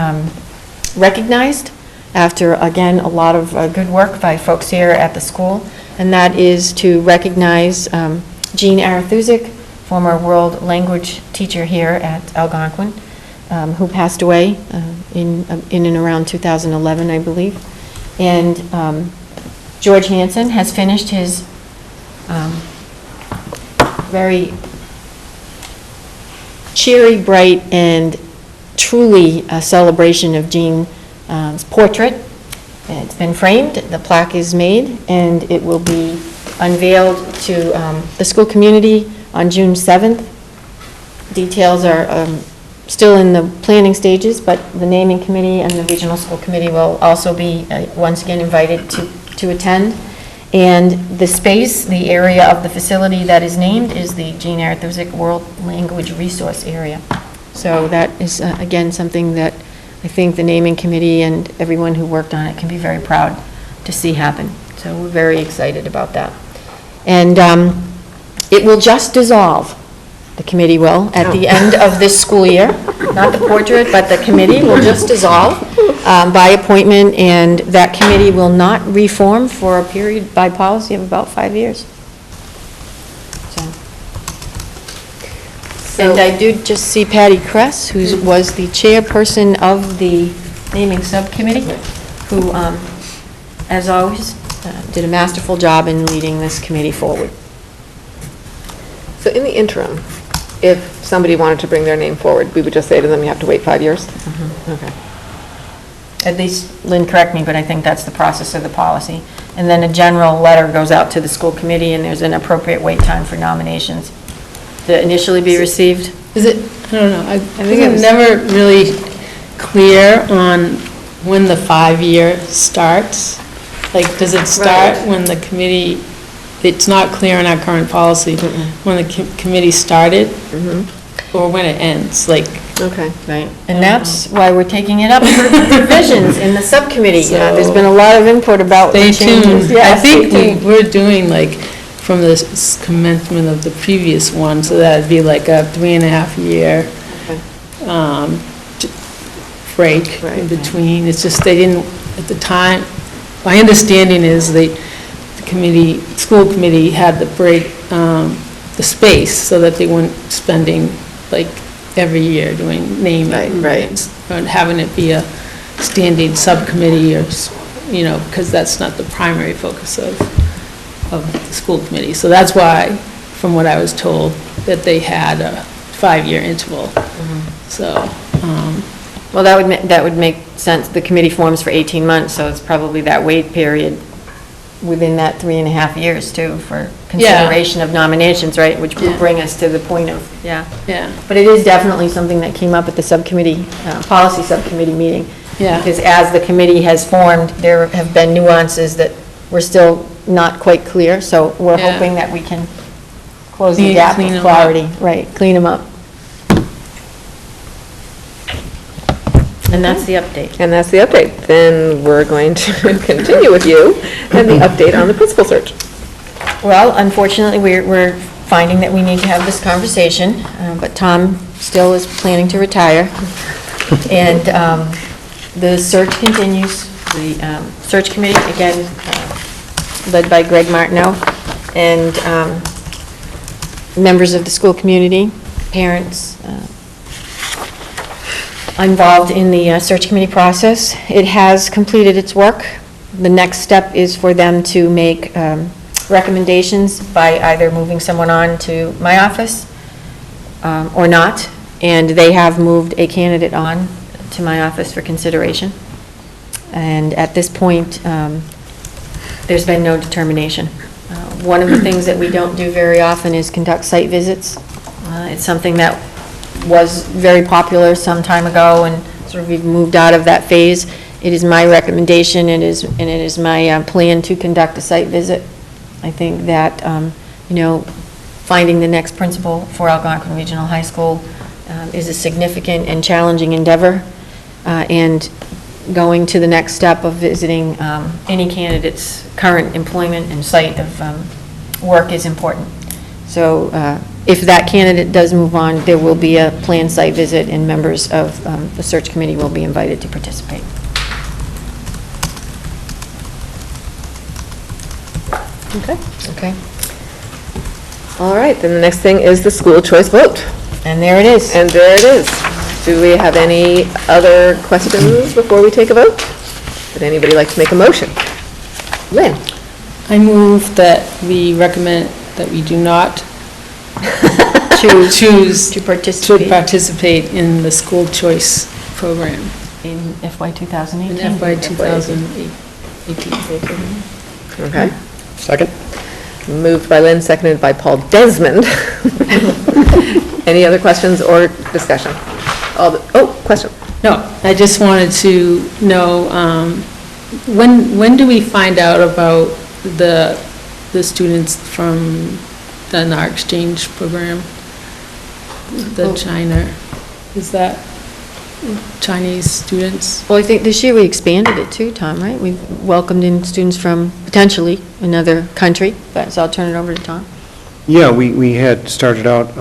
recognized after, again, a lot of good work by folks here at the school, and that is to recognize Jean Arathusic, former world language teacher here at Algonquin, who passed away in and around 2011, I believe. And George Hansen has finished his very cheery, bright, and truly a celebration of Jean's portrait. It's been framed, the plaque is made, and it will be unveiled to the school community on June 7th. Details are still in the planning stages, but the naming committee and the regional school committee will also be once again invited to attend. And the space, the area of the facility that is named is the Jean Arathusic World Language Resource Area. So that is, again, something that I think the naming committee and everyone who worked on it can be very proud to see happen. So we're very excited about that. And it will just dissolve. The committee will, at the end of this school year. Not the portrait, but the committee will just dissolve by appointment, and that committee will not reform for a period by policy of about 5 years. And I do just see Patty Kress, who was the chairperson of the naming subcommittee, who, as always, did a masterful job in leading this committee forward. So in the interim, if somebody wanted to bring their name forward, we would just say to them, you have to wait 5 years? Okay. At least, Lynn, correct me, but I think that's the process of the policy. And then a general letter goes out to the school committee, and there's an appropriate wait time for nominations to initially be received. Is it, I don't know, I think it I'm was- never really clear on when the 5-year starts. Like, does it start Right. when the committee, it's not clear in our current policy, when the committee started, or when it ends, like, Okay. Right. And that's why we're taking it up for revisions in the subcommittee. There's So- been a lot of input about the stay changes. tuned. Yeah, I think stay tuned. we're doing like, from the commencement of the previous one, so that'd be like a 3.5-year break in between. It's just they didn't, at the time, my understanding is the committee, school committee had the break, the space, so that they weren't spending like every year doing naming. Right. And having it be a standing subcommittee or, because that's not the primary focus of the school committee. So that's why, from what I was told, that they had a 5-year interval. So, Well, that would make sense. The committee forms for 18 months, so it's probably that wait period within that 3.5 years, too, for consideration of nominations, right? Which will bring us to the point of, yeah. But it is definitely something that came up at the subcommittee, policy subcommittee meeting. Yeah. Because as the committee has formed, there have been nuances that were still not quite clear, so we're Yeah. hoping that we can close the Clean- gap clean of 'em clarity. Right, clean them up. And that's the update. And that's the update. Then we're going to continue with you and the update on the principal search. Well, unfortunately, we're finding that we need to have this conversation, but Tom still is planning to retire. And the search continues. The search committee, again, led by Greg Martineau, and members of the school community, parents, involved in the search committee process. It has completed its work. The next step is for them to make recommendations by either moving someone on to my office or not, and they have moved a candidate on to my office for consideration. And at this point, there's been no determination. One of the things that we don't do very often is conduct site visits. It's something that was very popular some time ago, and sort of we've moved out of that phase. It is my recommendation, and it is my plan to conduct a site visit. I think that, finding the next principal for Algonquin Regional High School is a significant and challenging endeavor, and going to the next step of visiting any candidate's current employment and site of work is important. So if that candidate does move on, there will be a planned site visit, and members of the search committee will be invited to participate. Okay. All right, then the next thing is the school choice vote. And there it is. And there it is. Do we have any other questions before we take a vote? Would anybody like to make a motion? Lynn? I move that we recommend that we do not choose To to participate participate in the school choice program in FY 2018. in FY 2018. Okay. Second? Moved by Lynn, seconded by Paul Desmond. Any other questions or discussion? Question. No, I just wanted to know, when do we find out about the students from our exchange program? The China, is that Chinese students? Well, I think this year we expanded it too, Tom, right? We've welcomed in students from potentially another country, but so I'll turn it over to Tom. Yeah, we had started out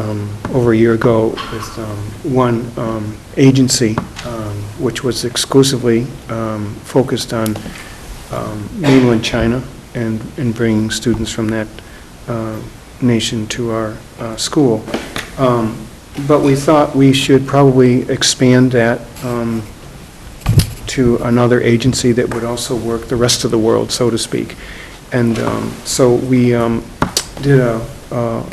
over a year ago with one agency, which was exclusively focused on mainland China and bringing students from that nation to our school. But we thought we should probably expand that to another agency that would also work the rest of the world, so to speak. And so we did a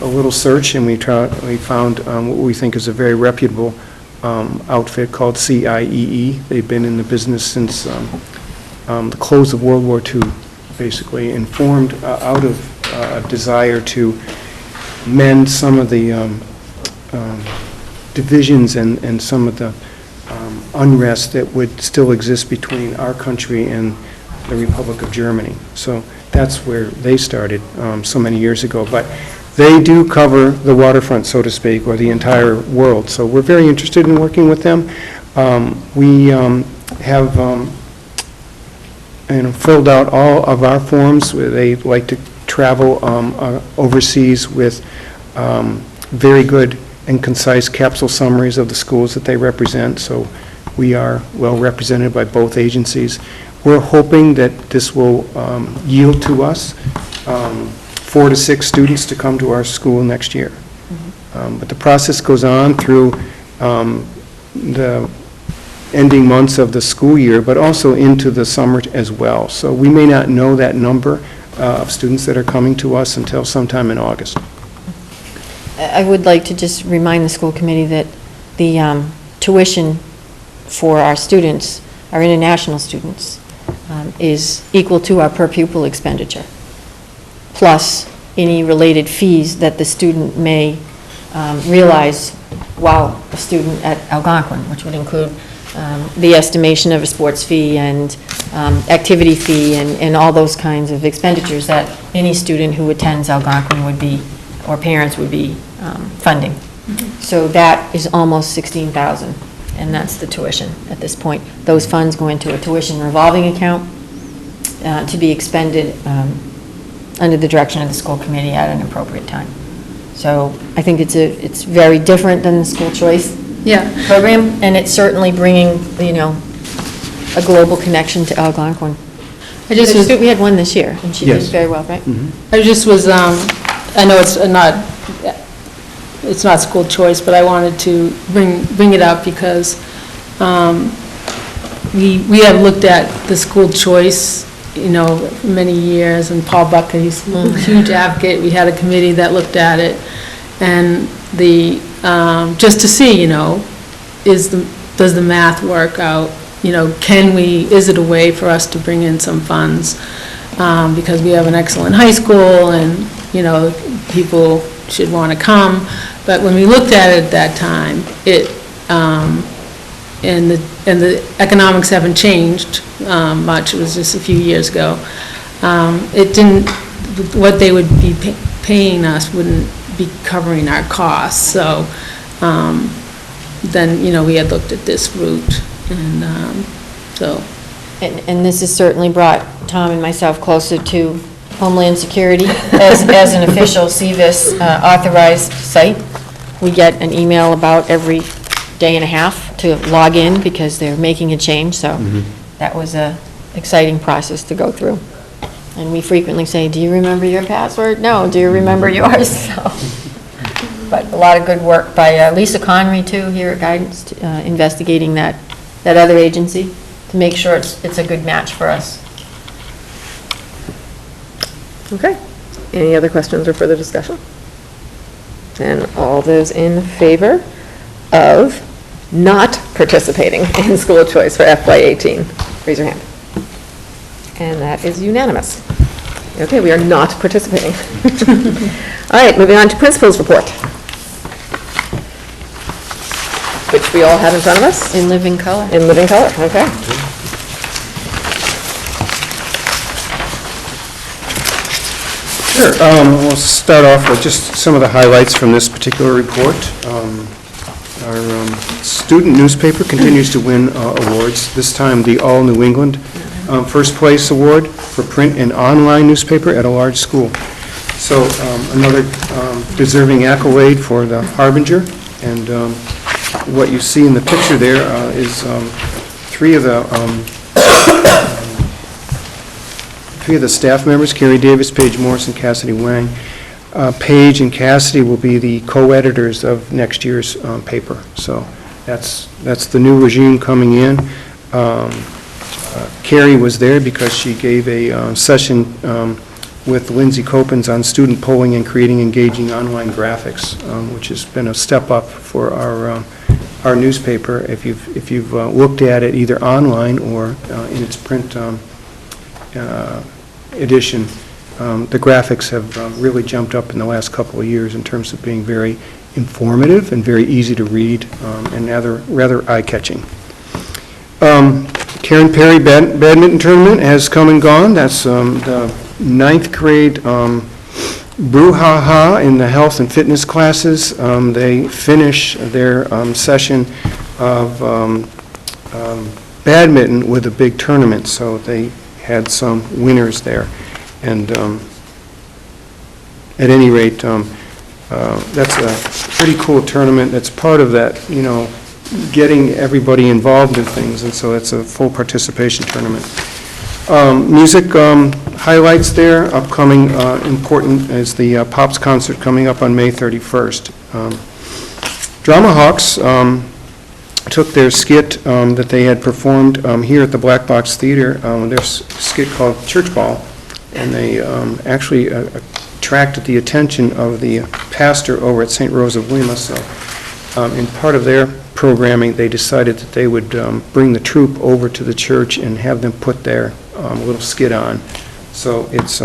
little search, and we found what we think is a very reputable outfit called CIEE. They've been in the business since the close of World War II, basically, and formed out of a desire to mend some of the divisions and some of the unrest that would still exist between our country and the Republic of Germany. So that's where they started so many years ago. But they do cover the waterfront, so to speak, or the entire world. So we're very interested in working with them. We have filled out all of our forms. They like to travel overseas with very good and concise capsule summaries of the schools that they represent. So we are well represented by both agencies. We're hoping that this will yield to us 4 to 6 students to come to our school next year. But the process goes on through the ending months of the school year, but also into the summer as well. So we may not know that number of students that are coming to us until sometime in August. I would like to just remind the school committee that the tuition for our students, our international students, is equal to our per pupil expenditure, plus any related fees that the student may realize while a student at Algonquin, which would include the estimation of a sports fee and activity fee and all those kinds of expenditures that any student who attends Algonquin would be, or parents would be funding. So that is almost $16,000, and that's the tuition at this point. Those funds go into a tuition revolving account to be expended under the direction of the school committee at an appropriate time. So I think it's very different than the school choice program, and it's certainly bringing, a global connection to Algonquin. We had one this year, and she did Yes. very well, right? I just was, I know it's not school choice, but I wanted to bring it up because we have looked at the school choice, for many years, and Paul Bucker, he's a huge advocate. We had a committee that looked at it, and just to see, does the math work out? Is it a way for us to bring in some funds? because we have an excellent high school and, you know, people should want to come. But when we looked at it at that time, and the economics haven't changed much, it was just a few years ago, it didn't, what they would be paying us wouldn't be covering our costs. So then, you know, we had looked at this route, and so. And this has certainly brought Tom and myself closer to Homeland Security as an official CVIS authorized site. We get an email about every day and a half to log in because they're making a change, so that was a exciting process to go through. And we frequently say, do you remember your password? No, do you remember yours? So, but a lot of good work by Lisa Connery, too, here at Guidance, investigating that other agency to make sure it's a good match for us. Okay. Any other questions or further discussion? And all those in favor of not participating in school choice for FY18, raise your hand. And that is unanimous. Okay, we are not participating. All right, moving on to principal's report, which we all have in front of us. In living color. In living color, okay. Sure. We'll start off with just some of the highlights from this particular report. Our student newspaper continues to win awards, this time the All New England First Place Award for print and online newspaper at a large school. So another deserving accolade for the Harbinger. And what you see in the picture there is three of the staff members, Carrie Davis, Paige Morris, and Cassidy Wang. Paige and Cassidy will be the co-editors of next year's paper. So that's the new regime coming in. Carrie was there because she gave a session with Lindsay Copens on student polling and creating engaging online graphics, which has been a step up for our newspaper. If you've looked at it either online or in its print edition, the graphics have really jumped up in the last couple of years in terms of being very informative and very easy to read and rather eye-catching. Karen Perry badminton tournament has come and gone. That's the 9th grade brouhaha in the health and fitness classes. They finish their session of badminton with a big tournament, so they had some winners there. And at any rate, that's a pretty cool tournament. That's part of that, you know, getting everybody involved in things, and so it's a full participation tournament. Music highlights there, upcoming important is the Pops concert coming up on May 31st. Drama Hawks took their skit that they had performed here at the Black Box Theater, their skit called Church Ball, and they actually attracted the attention of the pastor over at St. Rose of Lima. So in part of their programming, they decided that they would bring the troupe over to the church and have them put their little skit on. So it's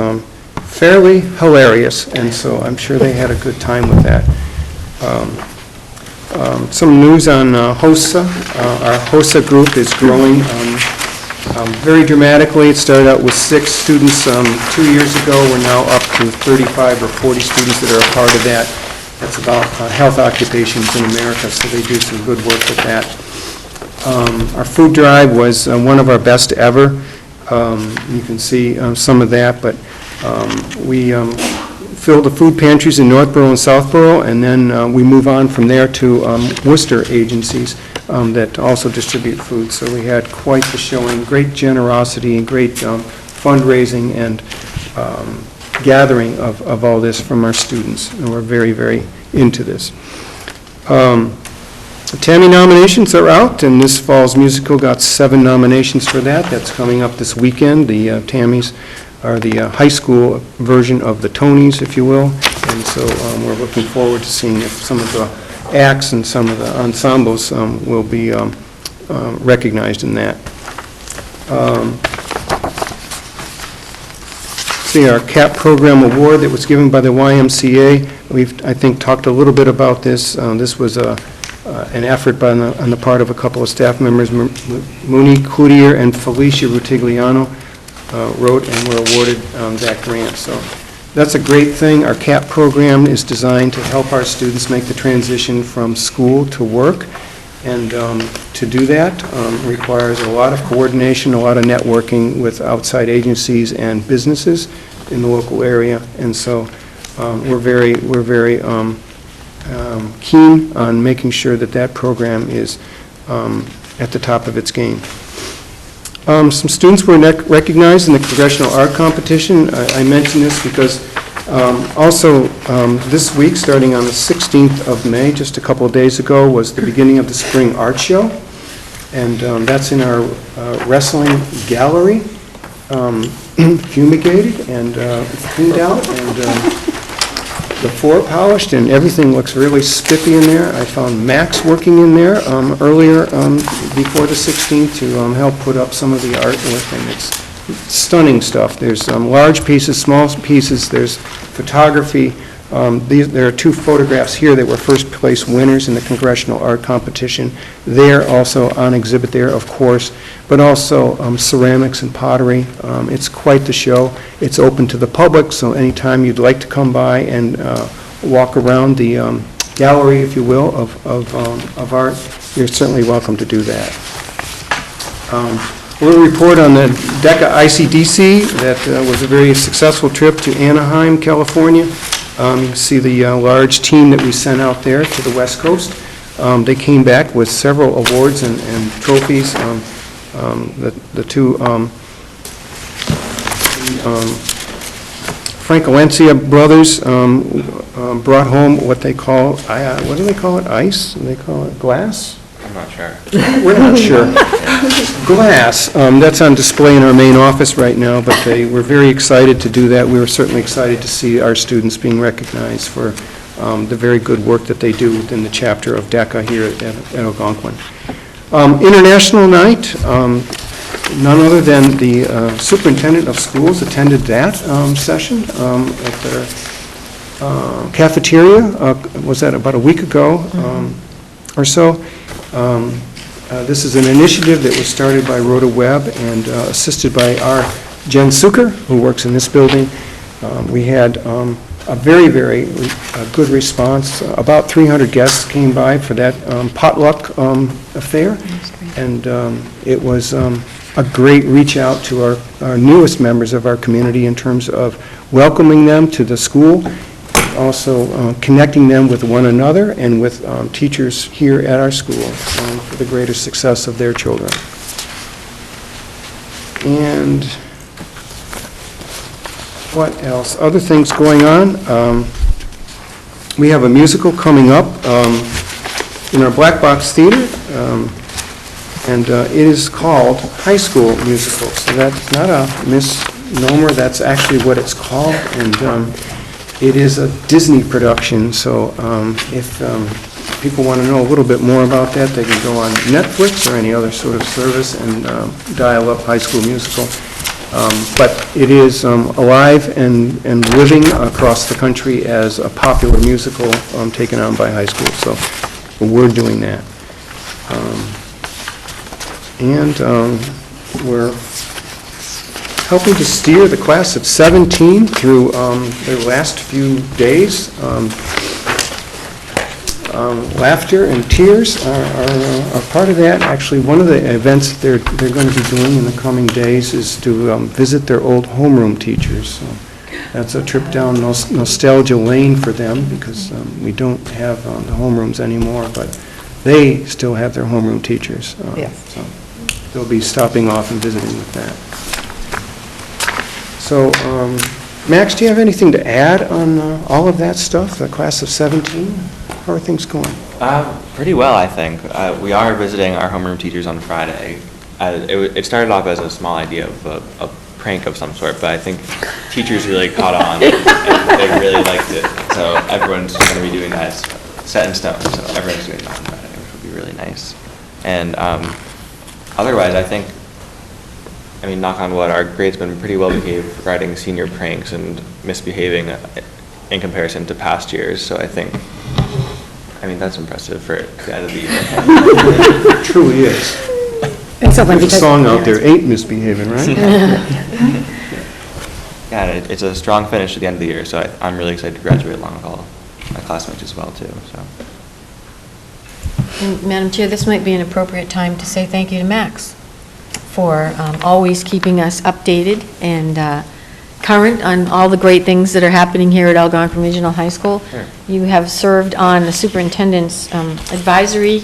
fairly hilarious, and so I'm sure they had a good time with that. Some news on HOSA. Our HOSA group is growing very dramatically. It started out with 6 students 2 years ago. We're now up to 35 or 40 students that are a part of that. That's about health occupations in America, so they do some good work with that. Our food drive was one of our best ever. You can see some of that, but we filled the food pantries in Northborough and Southborough, and then we move on from there to Worcester agencies that also distribute food. So we had quite the showing, great generosity and great fundraising and gathering of all this from our students, and we're very, very into this. The Tammy nominations are out, and this fall's musical got 7 nominations for that. That's coming up this weekend. The Tammys are the high school version of the Tonys, if you will, and so we're looking forward to seeing if some of the acts and some of the ensembles will be recognized in that. actually our CAP Program Award that was given by the YMCA. We've, I think, talked a little bit about this. This was an effort on the part of a couple of staff members, Mooney Cloutier and Felicia Rutigliano, wrote and were awarded that grant. So that's a great thing. Our CAP program is designed to help our students make the transition from school to work. And to do that requires a lot of coordination, a lot of networking with outside agencies and businesses in the local area. And so we're very keen on making sure that that program is at the top of its game. Some students were recognized in the Congressional Art Competition. I mention this because also this week, starting on the 16th of May, just a couple of days ago, was the beginning of the Spring Art Show. And that's in our wrestling gallery, fumigated and cleaned out, and the floor polished, and everything looks really spiffy in there. I found Max working in there earlier before the 16th to help put up some of the artwork, and it's stunning stuff. There's large pieces, small pieces, there's photography. There are two photographs here that were first place winners in the Congressional Art Competition. They're also on exhibit there, of course, but also ceramics and pottery. It's quite the show. It's open to the public, so anytime you'd like to come by and walk around the gallery, if you will, of art, you're certainly welcome to do that. We'll report on the DECA ICDC. That was a very successful trip to Anaheim, California. You see the large team that we sent out there to the West Coast. They came back with several awards and trophies. The two Francolencia brothers brought home what they call, what do they call it, ice? They call it glass? I'm not sure. We're not sure. Glass, that's on display in our main office right now, but they were very excited to do that. We were certainly excited to see our students being recognized for the very good work that they do within the chapter of DECA here at Algonquin. International Night, none other than the superintendent of schools attended that session at their cafeteria. Was that about a week ago or so? This is an initiative that was started by Rhoda Webb and assisted by our Jen Suker, who works in this building. We had a very, very good response. About 300 guests came by for that potluck affair, and it was a great reach out to our newest members of our community in terms of welcoming them to the school, also connecting them with one another and with teachers here at our school for the greater success of their children. And what else? Other things going on. We have a musical coming up in our Black Box Theater, and it is called High School Musical. So that's not a misnomer, that's actually what it's called, and it is a Disney production, so if people want to know a little bit more about that, they can go on Netflix or any other sort of service and dial up High School Musical. But it is alive and living across the country as a popular musical taken on by high schools, so we're doing that. And we're helping to steer the class of 17 through their last few days. Laughter and tears are part of that. Actually, one of the events they're going to be doing in the coming days is to visit their old homeroom teachers. So that's a trip down nostalgia lane for them, because we don't have the homerooms anymore, but they still have their homeroom teachers. Yes. So they'll be stopping off and visiting with that. So, Max, do you have anything to add on all of that stuff, the class of 17? How are things going? Pretty well, I think. We are visiting our homeroom teachers on Friday. It started off as a small idea of a prank of some sort, but I think teachers really caught on, and they really liked it. So everyone's going to be doing that. It's set in stone, so everyone's doing that on Friday, which will be really nice. And otherwise, I think I mean, knock on wood, our grade's been pretty well behaved regarding senior pranks and misbehaving in comparison to past years, so I think, I mean, that's impressive for the end of the year. It truly is. There's a song out there, ain't misbehaving, right? Yeah, it's a strong finish to the end of the year, so I'm really excited to graduate along with all my classmates as well, too, so. And Madam Chair, this might be an appropriate time to say thank you to Max for always keeping us updated and current on all the great things that are happening here at Algonquin Regional High School. Sure. You have served on the superintendent's advisory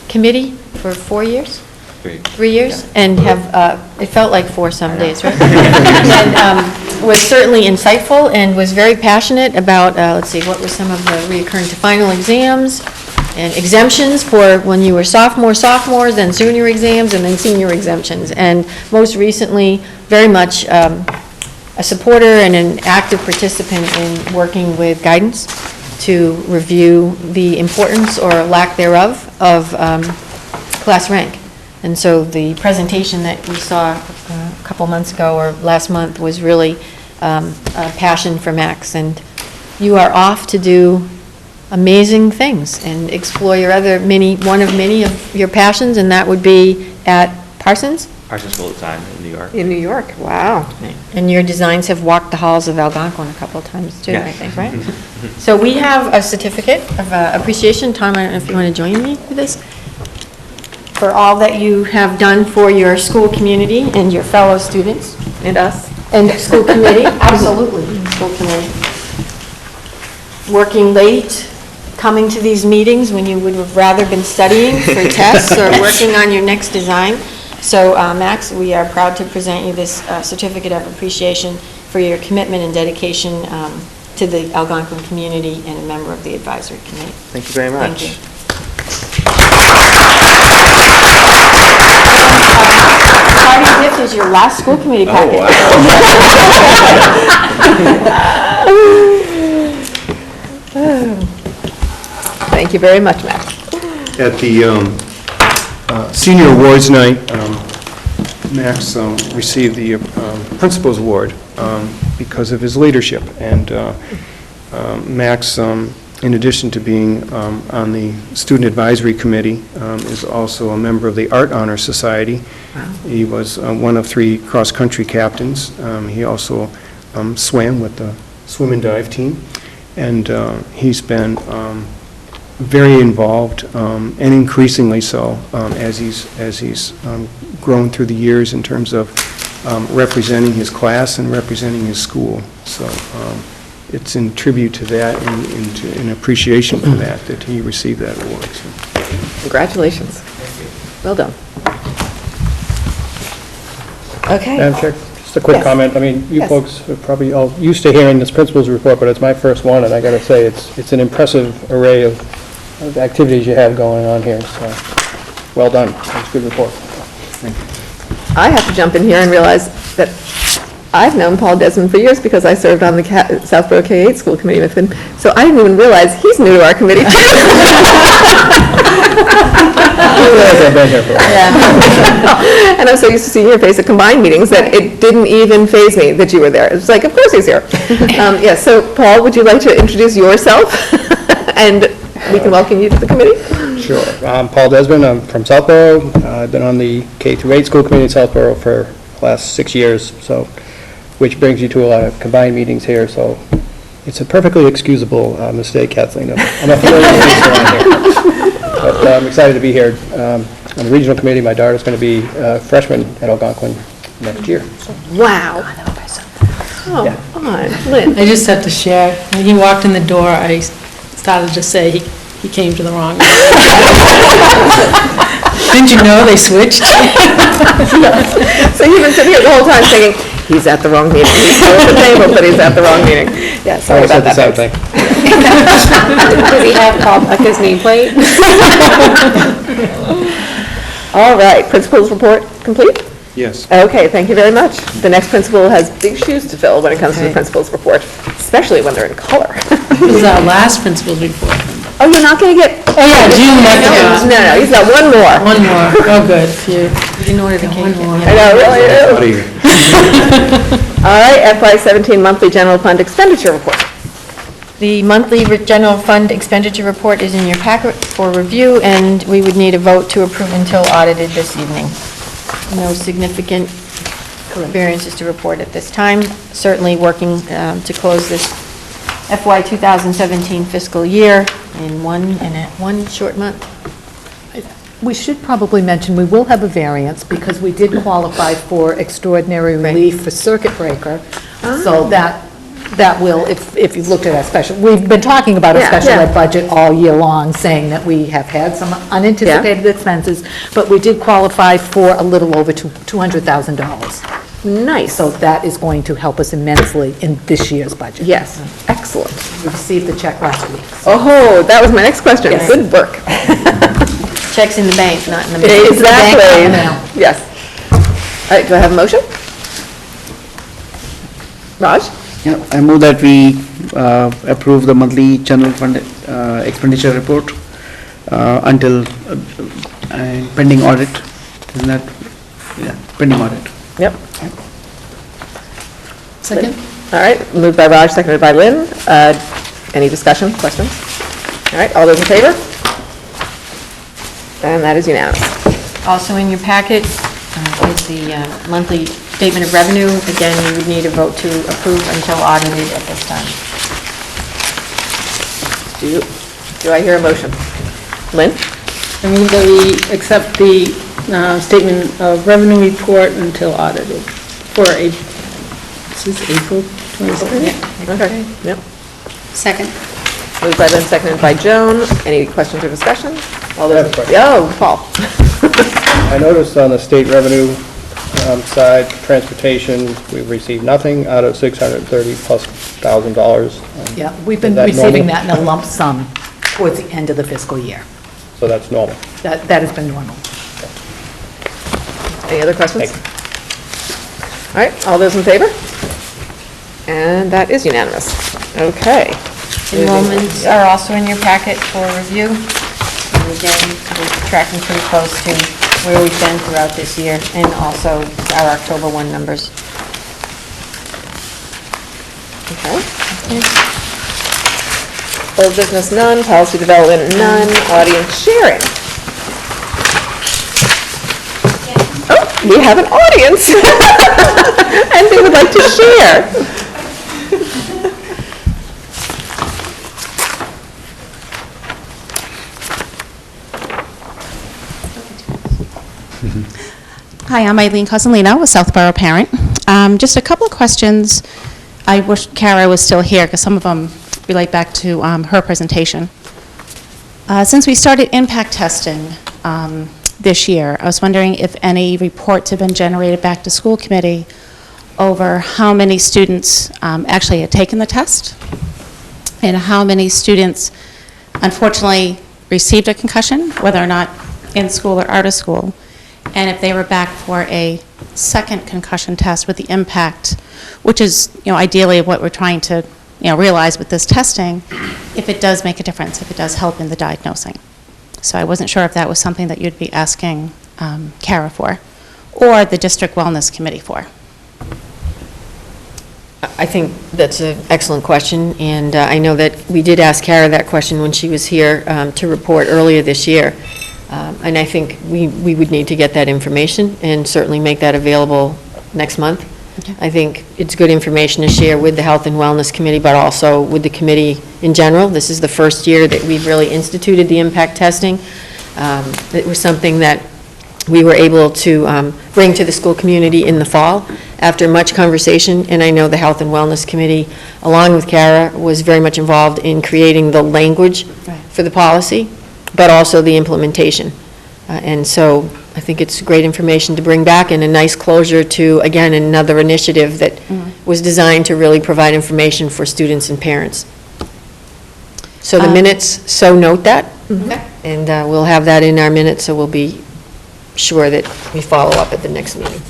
committee for 4 years? 3 years? Yeah. And have, it felt like 4 some days, right? And was certainly insightful and was very passionate about, let's see, what were some of the reoccurring to final exams and exemptions for when you were sophomores, then junior exams, and then senior exemptions. And most recently, very much a supporter and an active participant in working with guidance to review the importance or lack thereof of class rank. And so the presentation that we saw a couple months ago or last month was really a passion for Max. And you are off to do amazing things and explore your other one of many of your passions, and that would be at Parsons? Parsons School of Design in New York. In New York, wow. And your designs have walked the halls of Algonquin a couple of times too, Yeah. I think, right? So we have a certificate of appreciation. Tom, I don't know if you want to join me with this? For all that you have done for your school community and your fellow students. And us? And school committee, absolutely, school committee. Working late, coming to these meetings when you would have rather been studying for tests or working on your next design. So, Max, we are proud to present you this certificate of appreciation for your commitment and dedication to the Algonquin community and a member of the advisory committee. Thank you very much. Thank you. Party gift is your last school committee packet. Thank you very much, Max. At the senior awards night, Max received the Principal's Award because of his leadership. And Max, in addition to being on the Student Advisory Committee, is also a member of the Art Honor Society. Wow. He was one of 3 cross-country captains. He also swam with the swim and dive team. And he's been very involved, and increasingly so, as he's grown through the years in terms of representing his class and representing his school. So it's in tribute to that and in appreciation for that he received that award. So. Congratulations. Well done. Okay. Madam Chair, just a quick Yes. comment. I mean, you Yes. folks are probably all used to hearing this principal's report, but it's my first one, and I got to say, it's an impressive array of activities you have going on here, so well done. It's a good report. I have to jump in here and realize that I've known Paul Desmond for years because I served on the Southborough K-8 school committee with him, so I didn't even realize he's new to our committee too. I've been here for a while. And I'm so used to seeing your face at combined meetings that it didn't even faze me that you were there. It's like, of course he's here. Yeah, so Paul, would you like to introduce yourself? And we can welcome you to the committee? Sure. I'm Paul Desmond. I'm from Southborough. I've been on the K-8 school committee in Southborough for the last 6 years, so, which brings you to a lot of combined meetings here, so it's a perfectly excusable mistake, Kathleen. I'm a familiar face around here. But I'm excited to be here. On the regional committee, my daughter's going to be a freshman at Algonquin next year. Wow. Oh, come on, Lynn. I just have to share, when he walked in the door, I started to say he came to the wrong. Didn't you know they switched? So you've been sitting here the whole time thinking, he's at the wrong meeting. He's still at the table, but he's at the wrong meeting. Yeah, sorry I about said the that. same folks. thing. Does he have Paul Becca's nameplate? All right, principal's report complete? Yes. Okay, thank you very much. The next principal has big shoes to fill when it comes to the principal's report, especially when they're in color. This is our last principal's report. Oh, you're not going to get... Oh, yeah, June. No, he's got one more. One more. Oh, good. Phew. didn't order the cake. I know, really Out of do. here. All right, FY17 monthly general fund expenditure report. The monthly general fund expenditure report is in your packet for review, and we would need a vote to approve until audited this evening. No significant variances to report at this time. Certainly working to close this FY 2017 fiscal year in one short month. We should probably mention, we will have a variance because we did qualify for extraordinary relief for circuit breaker. So that will, if you've looked at our special, we've been talking about a Yeah, special yeah. ed budget all year long, saying that we have had some unanticipated expenses, but we did qualify for a little over $200,000. Nice. So that is going to help us immensely in this year's budget. Yes, excellent. We received the check last week. Oh, that was my next question. Yes. Good work. Checks in the bank, not in the mail. Exactly. now. Yes. All right, do I have a motion? Raj? Yeah, I move that we approve the monthly general fund expenditure report until pending audit. Isn't that, yeah, pending audit. Yep. Second? All right, moved by Raj, seconded by Lynn. Any discussion, questions? All right, all those in favor? And that is unanimous. Also in your packet is the monthly statement of revenue. Again, we would need a vote to approve until audited at this time. Do I hear a motion? Lynn? I move that we accept the statement of revenue report until audited for this is April 22nd? Okay, yep. Second. Moved by Lynn, seconded by Joan. Any questions or discussion? All I have those, a question. oh, Paul. I noticed on the state revenue side, transportation, we've received nothing out of $630,000+. Yeah, we've been Is that receiving normal? that in a lump sum towards the end of the fiscal year. So that's normal. That has been normal. Any other questions? Thank All right, all those in favor? And that is unanimous. Okay. Enrollments are also in your packet for review. And again, we're tracking pretty close to where we've been throughout this year, and also our October 1 numbers. Okay. Old business, none. Policy development, none. Audience sharing. Oh, we have an audience. And they would like to share. Hi, I'm Eileen Cosolino with Southborough Parent. Just a couple of questions. I wish Kara was still here because some of them relate back to her presentation. Since we started impact testing this year, I was wondering if any reports have been generated back to school committee over how many students actually had taken the test and how many students unfortunately received a concussion, whether or not in school or out of school, and if they were back for a second concussion test with the impact, which is, ideally what we're trying to, realize with this testing, if it does make a difference, if it does help in the diagnosing. So I wasn't sure if that was something that you'd be asking Kara for, or the district wellness committee for. I think that's an excellent question, and I know that we did ask Kara that question when she was here to report earlier this year. And I think we would need to get that information and certainly make that available next month. Okay. I think it's good information to share with the Health and Wellness Committee, but also with the committee in general. This is the first year that we've really instituted the impact testing. It was something that we were able to bring to the school community in the fall after much conversation, and I know the Health and Wellness Committee, along with Kara, was very much involved in creating the language for the policy, but also the implementation. And so I think it's great information to bring back and a nice closure to, again, another initiative that was designed to really provide information for students and parents. So the minutes so note that, and we'll have that in our minutes, so we'll be sure that we follow up at the next meeting.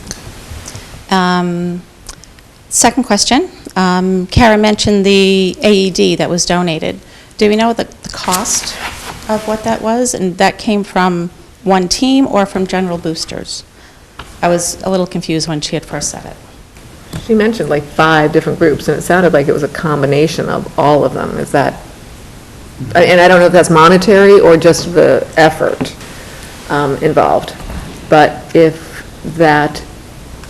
Second question, Kara mentioned the AED that was donated. Do we know the cost of what that was? And that came from one team or from General Boosters? I was a little confused when she had first said it. She mentioned like 5 different groups, and it sounded like it was a combination of all of them. Is that, and I don't know if that's monetary or just the effort involved, but if that,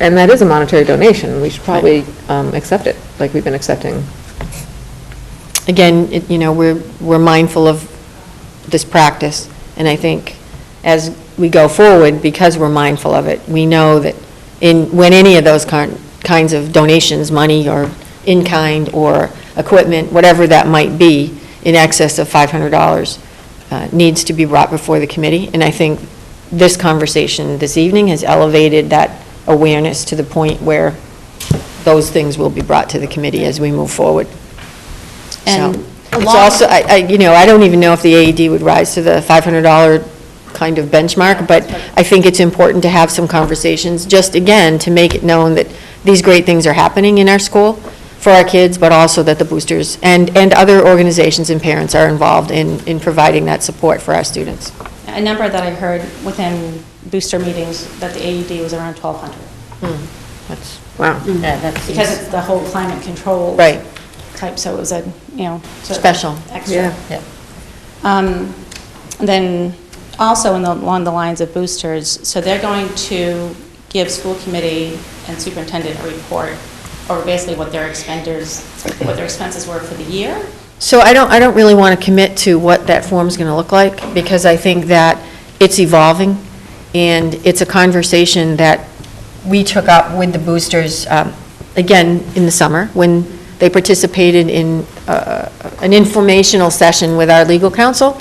and that is a monetary donation, we should probably accept it, like we've been accepting. Again, we're mindful of this practice, and I think as we go forward, because we're mindful of it, we know that when any of those kinds of donations, money or in-kind or equipment, whatever that might be, in excess of $500, needs to be brought before the committee. And I think this conversation this evening has elevated that awareness to the point where those things will be brought to the committee as we move forward. And So, it's also, I don't even know if the AED would rise to the $500 kind of benchmark, but I think it's important to have some conversations, just again, to make it known that these great things are happening in our school for our kids, but also that the boosters and other organizations and parents are involved in providing that support for our students. A number that I heard within booster meetings, that the AED was around 1,200. That's, wow. Yeah, that's. Because it's the whole climate control. Right. Type, so it was a, sort of Special. Extra. Yeah. Then also along the lines of boosters, so they're going to give school committee and superintendent a report over basically what their expenses were for the year? So I don't really want to commit to what that form's going to look like, because I think that it's evolving, and it's a conversation that we took up with the boosters, again, in the summer, when they participated in an informational session with our legal counsel.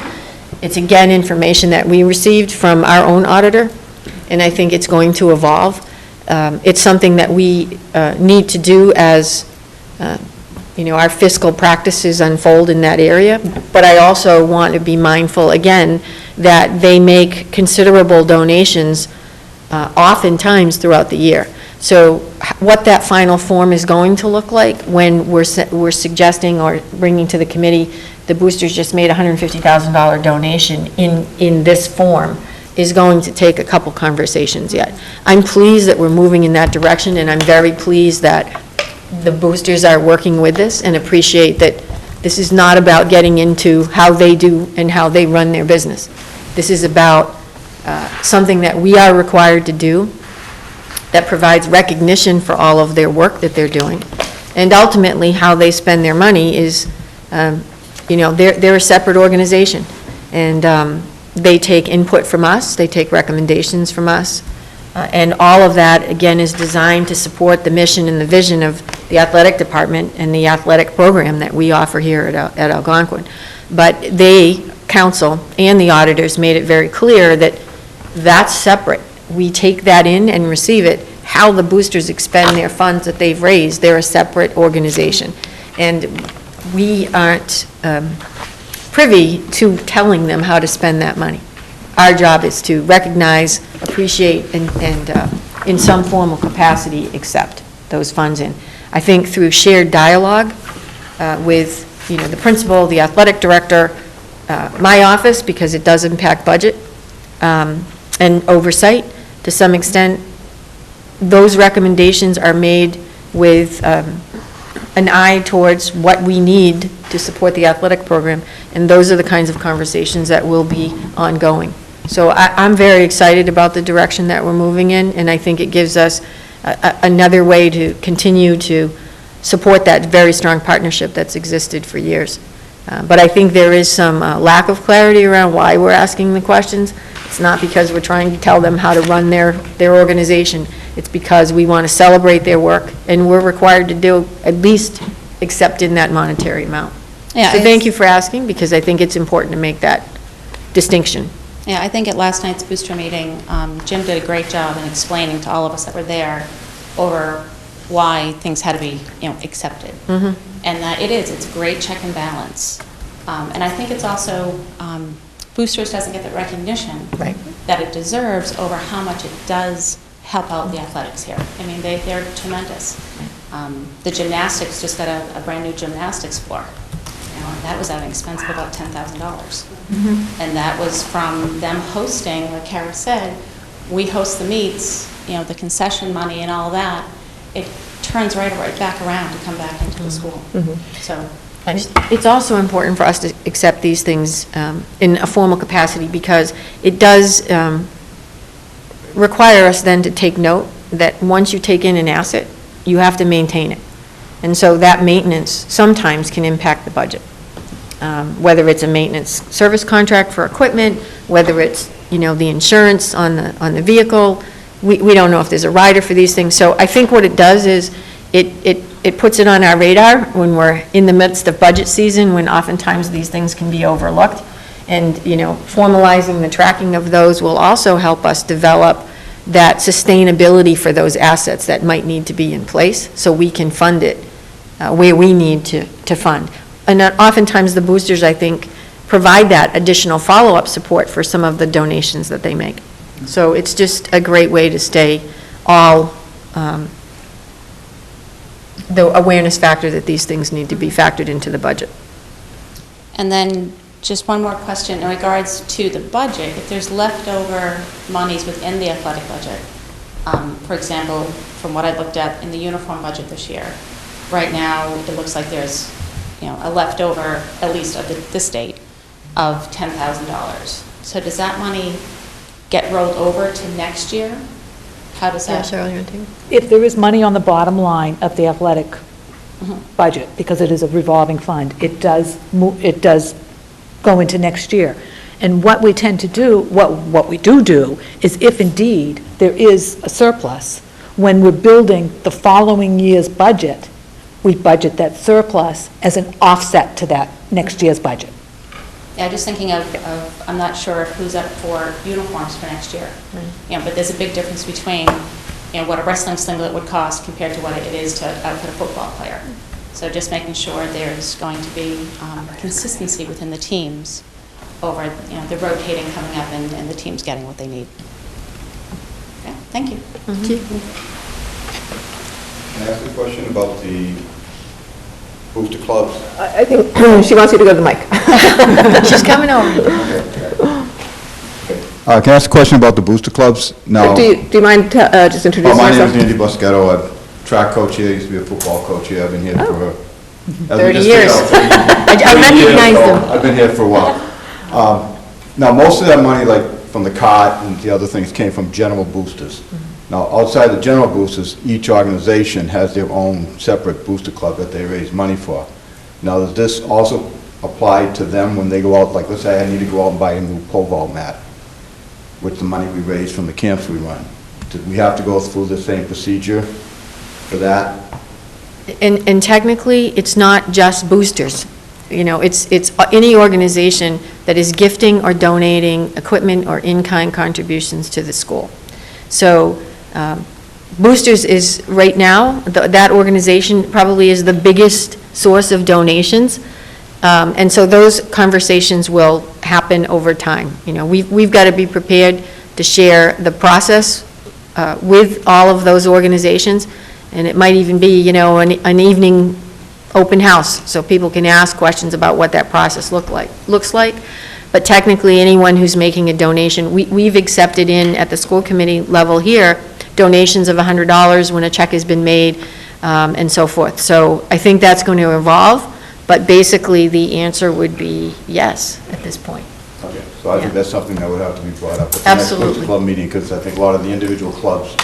It's, again, information that we received from our own auditor, and I think it's going to evolve. It's something that we need to do as our fiscal practices unfold in that area, but I also want to be mindful, again, that they make considerable donations oftentimes throughout the year. So what that final form is going to look like when we're suggesting or bringing to the committee, the boosters just made a $150,000 donation in this form, is going to take a couple conversations yet. I'm pleased that we're moving in that direction, and I'm very pleased that the boosters are working with this and appreciate that this is not about getting into how they do and how they run their business. This is about something that we are required to do that provides recognition for all of their work that they're doing. And ultimately, how they spend their money is, they're a separate organization. And they take input from us, they take recommendations from us, and all of that, again, is designed to support the mission and the vision of the athletic department and the athletic program that we offer here at Algonquin. But they, council and the auditors, made it very clear that that's separate. We take that in and receive it. How the boosters expend their funds that they've raised, they're a separate organization. And we aren't privy to telling them how to spend that money. Our job is to recognize, appreciate, and in some formal capacity, accept those funds in. I think through shared dialogue with, the principal, the athletic director, my office, because it does impact budget, and oversight to some extent, those recommendations are made with an eye towards what we need to support the athletic program, and those are the kinds of conversations that will be ongoing. So I'm very excited about the direction that we're moving in, and I think it gives us another way to continue to support that very strong partnership that's existed for years. But I think there is some lack of clarity around why we're asking the questions. It's not because we're trying to tell them how to run their organization. It's because we want to celebrate their work, and we're required to do at least accept in that monetary amount. Yeah, So thank you for asking, because I think it's important to make that distinction. Yeah, I think at last night's booster meeting, Jim did a great job in explaining to all of us that were there over why things had to be, accepted. And that it's a great check and balance. And I think it's also, boosters doesn't get the recognition that it deserves over how much it does help out the athletics here. I mean, they're tremendous. The gymnastics just got a brand new gymnastics floor. That was at an expense of about $10,000. And that was from them hosting, like Kara said, we host the meets, the concession money and all that, it turns right back around to come back into the school. So, It's also important for us to accept these things in a formal capacity, because it does require us then to take note that once you take in an asset, you have to maintain it. And so that maintenance sometimes can impact the budget. Whether it's a maintenance service contract for equipment, whether it's, the insurance on the vehicle, we don't know if there's a rider for these things. So I think what it does is it puts it on our radar when we're in the midst of budget season, when oftentimes these things can be overlooked. And, formalizing the tracking of those will also help us develop that sustainability for those assets that might need to be in place, so we can fund it where we need to fund. And oftentimes, the boosters, I think, provide that additional follow-up support for some of the donations that they make. So it's just a great way to stay all the awareness factor that these things need to be factored into the budget. and then just one more question in regards to the budget. If there's leftover monies within the athletic budget, for example, from what I looked at in the uniform budget this year, right now, it looks like there's, a leftover, at least of the state, of $10,000. So does that money get rolled over to next year? How does that? If there is money on the bottom line of the athletic budget, because it is a revolving fund, it does go into next year. And what we tend to do, what we do is, if indeed there is a surplus, when we're building the following year's budget, we budget that surplus as an offset to that next year's budget. Yeah, just thinking of I'm not sure who's up for uniforms for next year. But there's a big difference between, what a wrestling singlet would cost compared to what it is to outfit a football player. So just making sure there's going to be consistency within the teams over, the rotating coming up and the teams getting what they need. Yeah, thank you. Can I ask a question about the booster clubs? I think she wants you to go to the mic. She's coming over. Can I ask a question about the booster clubs? Now, Do you mind just introducing my name yourself? is Andy Buscetto. I'm a track coach here. I used to be a football coach here. I've been here for 30 years. I recognize them. I've been here for a while. Now, most of that money, like from the cart and the other things, came from general boosters. Now, outside the general boosters, each organization has their own separate booster club that they raise money for. Now, does this also apply to them when they go out, like, let's say I need to go out and buy a new pole vault mat with the money we raise from the camps we run? Do we have to go through the same procedure for that? And technically, it's not just boosters. It's any organization that is gifting or donating equipment or in-kind contributions to the school. So Boosters is, right now, that organization probably is the biggest source of donations. And so those conversations will happen over time. We've got to be prepared to share the process with all of those organizations. And it might even be, an evening open house, so people can ask questions about what that process looks like. But technically, anyone who's making a donation, we've accepted at the school committee level here, donations of $100 when a check has been made, and so forth. So I think that's going to evolve, but basically, the answer would be yes at this point. Okay, so I think that's something that would have to be brought up at the next Absolutely. Booster Club meeting, because I think a lot of the individual clubs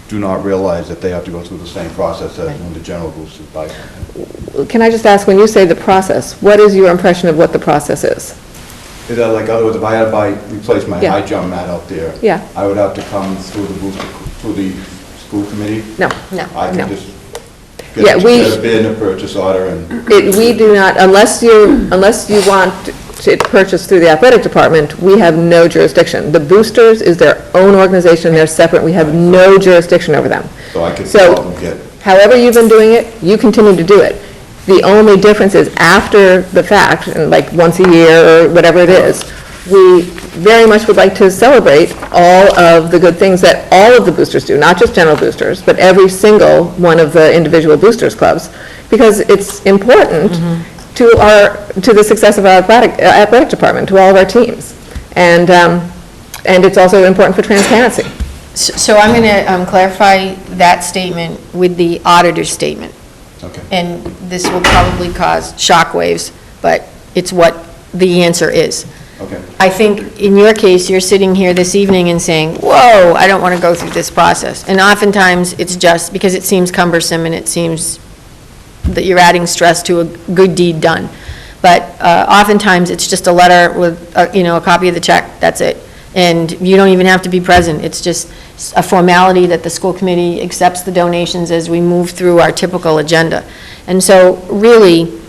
do not realize that they have to go through the same process as when the general boosters buy something. Can I just ask, when you say the process, what is your impression of what the process is? Is that like, in other words, if I had to replace my Yeah. high jump mat out there? Yeah. I would have to come through the school committee? No. I No. can just Yeah, get a bid and a purchase order and... We do not, unless you want to purchase through the athletic department, we have no jurisdiction. The boosters is their own organization, they're separate, we have no jurisdiction over them. So I could So- go out and get... However you've been doing it, you continue to do it. The only difference is after the fact, and like once a year or whatever it is, we very much would like to celebrate all of the good things that all of the boosters do, not just general boosters, but every single one of the individual boosters clubs, because it's important to the success of our athletic department, to all of our teams. And it's also important for transparency. So I'm going to clarify that statement with the auditor's statement. Okay. And this will probably cause shockwaves, but it's what the answer is. Okay. I think in your case, you're sitting here this evening and saying, whoa, I don't want to go through this process. And oftentimes, it's just because it seems cumbersome and it seems that you're adding stress to a good deed done. But oftentimes, it's just a letter with, a copy of the check, that's it. And you don't even have to be present. It's just a formality that the school committee accepts the donations as we move through our typical agenda. And so really,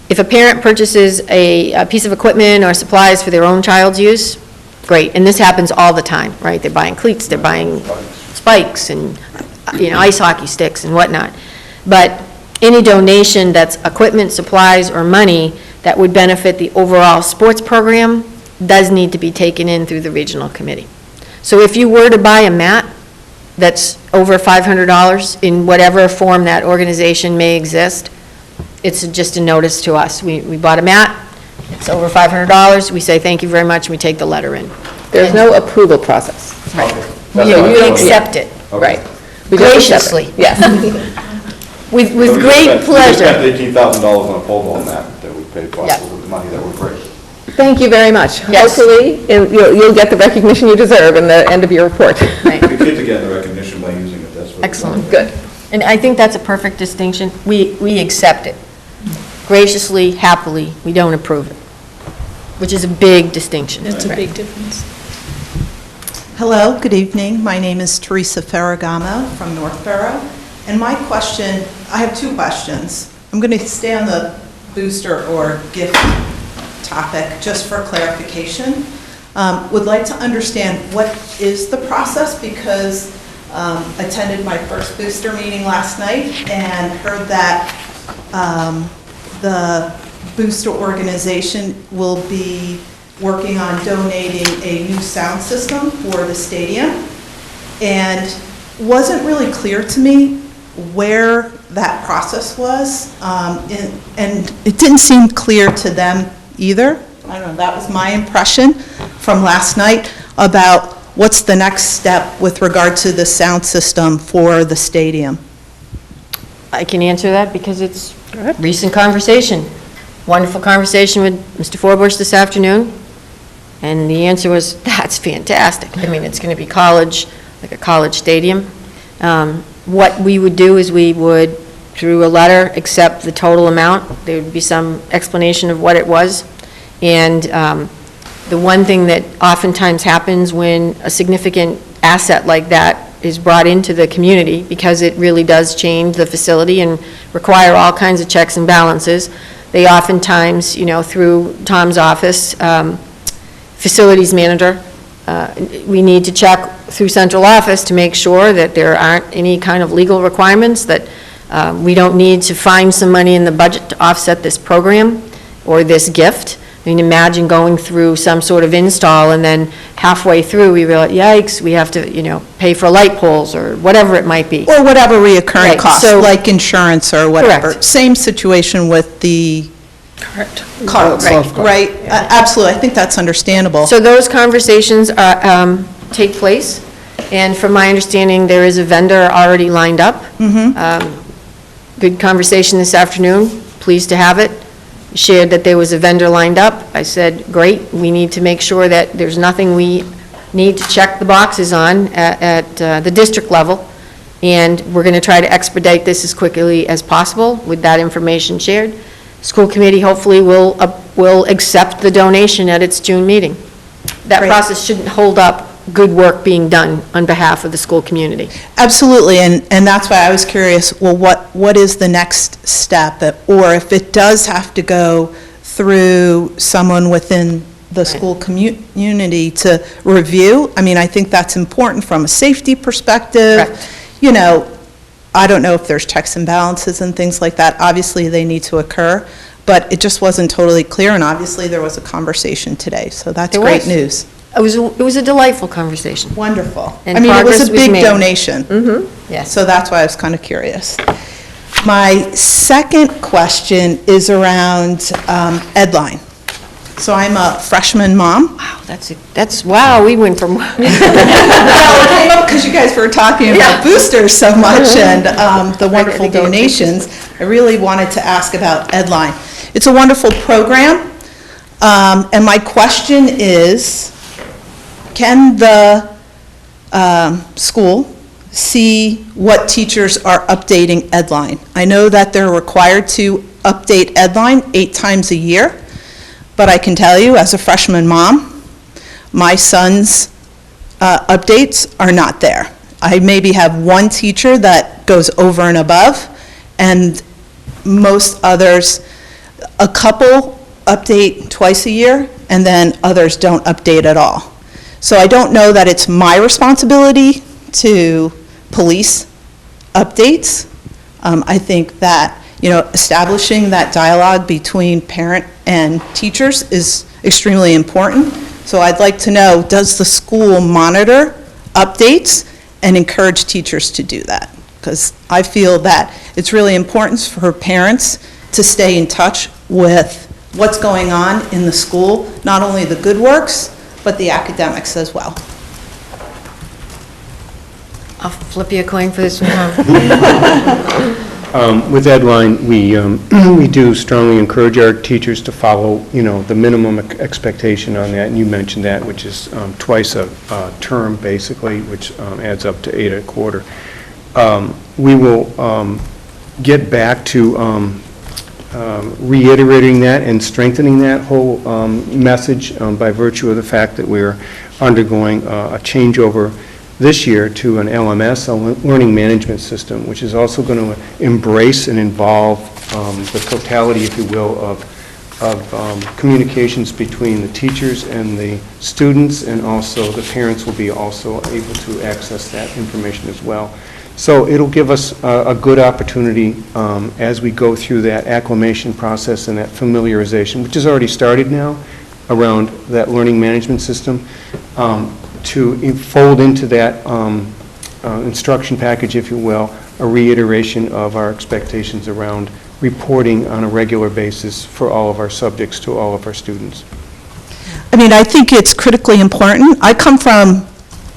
if a parent purchases a piece of equipment or supplies for their own child's use, great. And this happens all the time, right? They're buying cleats, they're buying spikes and, ice hockey sticks and whatnot. But any donation that's equipment, supplies, or money that would benefit the overall sports program does need to be taken in through the regional committee. So if you were to buy a mat that's over $500 in whatever form that organization may exist, it's just a notice to us. We bought a mat, it's over $500, we say thank you very much, and we take the letter in. There's no approval process. Right. Okay. We accept it. Right. We just accept Graciously. it. Yes. With great pleasure. We spent $18,000 on a pole vault mat that we paid for Yeah. with the money that we raised. Thank you very much. Yes. Hopefully, you'll get the recognition you deserve in the end of your report. Right. The kids are getting the recognition by using it, that's what. Excellent. Good. And I think that's a perfect distinction. We accept it. Graciously, happily, we don't approve it, which is a big distinction. It's a big difference. Hello, good evening. My name is Teresa Ferragamo from Northborough. And my question, I have two questions. I'm going to stay on the booster or gift topic just for clarification. Would like to understand what is the process because attended my first booster meeting last night and heard that the booster organization will be working on donating a new sound system for the stadium. And wasn't really clear to me where that process was. And it didn't seem clear to them either. I don't know, that was my impression from last night about what's the next step with regard to the sound system for the stadium. I can answer that because it's recent conversation. Wonderful conversation with Mr. Forbush this afternoon, and the answer was, that's fantastic. I mean, it's going to be college, like a college stadium. What we would do is we would, through a letter, accept the total amount. There would be some explanation of what it was. And the one thing that oftentimes happens when a significant asset like that is brought into the community, because it really does change the facility and require all kinds of checks and balances, they oftentimes, through Tom's office, facilities manager, we need to check through central office to make sure that there aren't any kind of legal requirements, that we don't need to find some money in the budget to offset this program or this gift. I mean, imagine going through some sort of install and then halfway through we realize, yikes, we have to, pay for light poles or whatever it might be. Or whatever reoccurring Right, costs, so- like insurance or whatever. Correct. Same situation with the carts, Right. right? Absolutely, I think that's understandable. So those conversations take place, and from my understanding, there is a vendor already lined up. Good conversation this afternoon, pleased to have it. Shared that there was a vendor lined up. I said, great, we need to make sure that there's nothing we need to check the boxes on at the district level, and we're going to try to expedite this as quickly as possible with that information shared. School committee hopefully will accept the donation at its June meeting. That Great. process shouldn't hold up good work being done on behalf of the school community. Absolutely, and that's why I was curious, well, what is the next step? Or if it does have to go through someone within the school community to review, I mean, I think that's important from a safety perspective. Correct. I don't know if there's checks and balances and things like that. Obviously, they need to occur, but it just wasn't totally clear, and obviously, there was a conversation today, so that's There great was. news. It was a delightful conversation. Wonderful. And I mean, it was progress a was big made. donation. Yes. So that's why I was kind of curious. My second question is around Edline. So I'm a freshman mom. Wow, wow, we went from... Well, it came up because you guys were talking about boosters so much and the wonderful donations. I really wanted to ask about Edline. It's a wonderful program, and my question is, can the school see what teachers are updating Edline? I know that they're required to update Edline 8 times a year, but I can tell you, as a freshman mom, my son's updates are not there. I maybe have one teacher that goes over and above, and most others, a couple update twice a year, and then others don't update at all. So I don't know that it's my responsibility to police updates. I think that, establishing that dialogue between parent and teachers is extremely important. So I'd like to know, does the school monitor updates and encourage teachers to do that? Because I feel that it's really important for parents to stay in touch with what's going on in the school, not only the good works, but the academics as well. I'll flip you a coin for this one. With Edline, we do strongly encourage our teachers to follow, the minimum expectation on that, and you mentioned that, which is twice a term, basically, which adds up to 8 a quarter. We will get back to reiterating that and strengthening that whole message by virtue of the fact that we're undergoing a changeover this year to an LMS, a learning management system, which is also going to embrace and involve the totality, if you will, of communications between the teachers and the students, and also the parents will be also able to access that information as well. So it'll give us a good opportunity as we go through that acclimation process and that familiarization, which has already started now around that learning management system, to fold into that instruction package, if you will, a reiteration of our expectations around reporting on a regular basis for all of our subjects to all of our students. I think it's critically important. I come from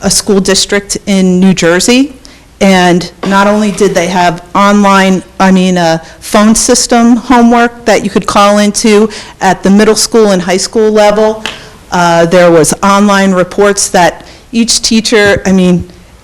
a school district in New Jersey, and not only did they have a phone system homework that you could call into at the middle school and high school level, there was online reports that each teacher,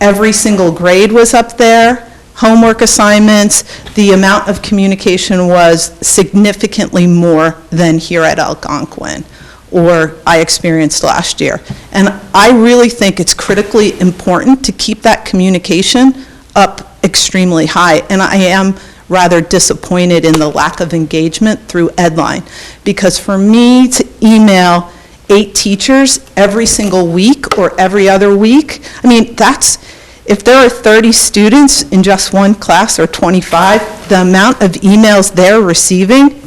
every single grade was up there, homework assignments. The amount of communication was significantly more than here at Algonquin, or I experienced last year. And I really think it's critically important to keep that communication up extremely high. And I am rather disappointed in the lack of engagement through Edline, because for me to email 8 teachers every single week or every other week, if there are 30 students in just one class or 25, the amount of emails they're receiving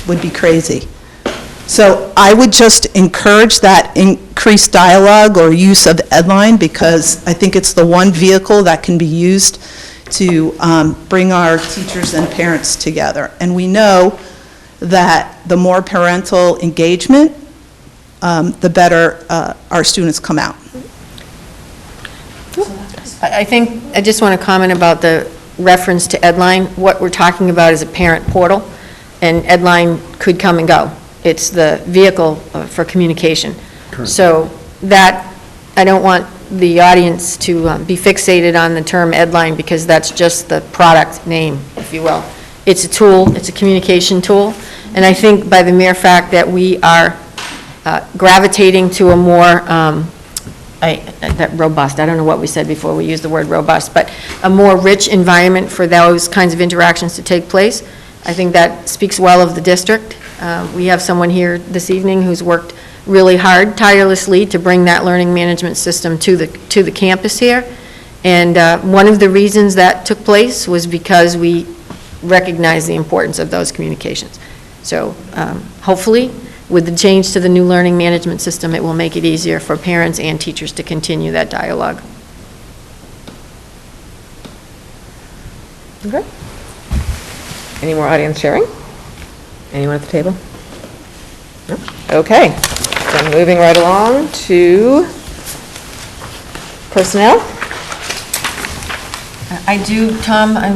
would be crazy. So I would just encourage that increased dialogue or use of Edline, because I think it's the one vehicle that can be used to bring our teachers and parents together. And we know that the more parental engagement, the better our students come out. I think, I just want to comment about the reference to Edline. What we're talking about is a parent portal, and Edline could come and go. It's the vehicle for communication. Correct. So that, I don't want the audience to be fixated on the term Edline, because that's just the product name, if you will. It's a tool, it's a communication tool, and I think by the mere fact that we are gravitating to a more, robust, I don't know what we said before we used the word robust, but a more rich environment for those kinds of interactions to take place, I think that speaks well of the district. We have someone here this evening who's worked really hard, tirelessly, to bring that learning management system to the campus here. And one of the reasons that took place was because we recognized the importance of those communications. So hopefully, with the change to the new learning management system, it will make it easier for parents and teachers to continue that dialogue. Okay. Any more audience sharing? Anyone at the table? Okay, then moving right along to personnel. I do, Tom, I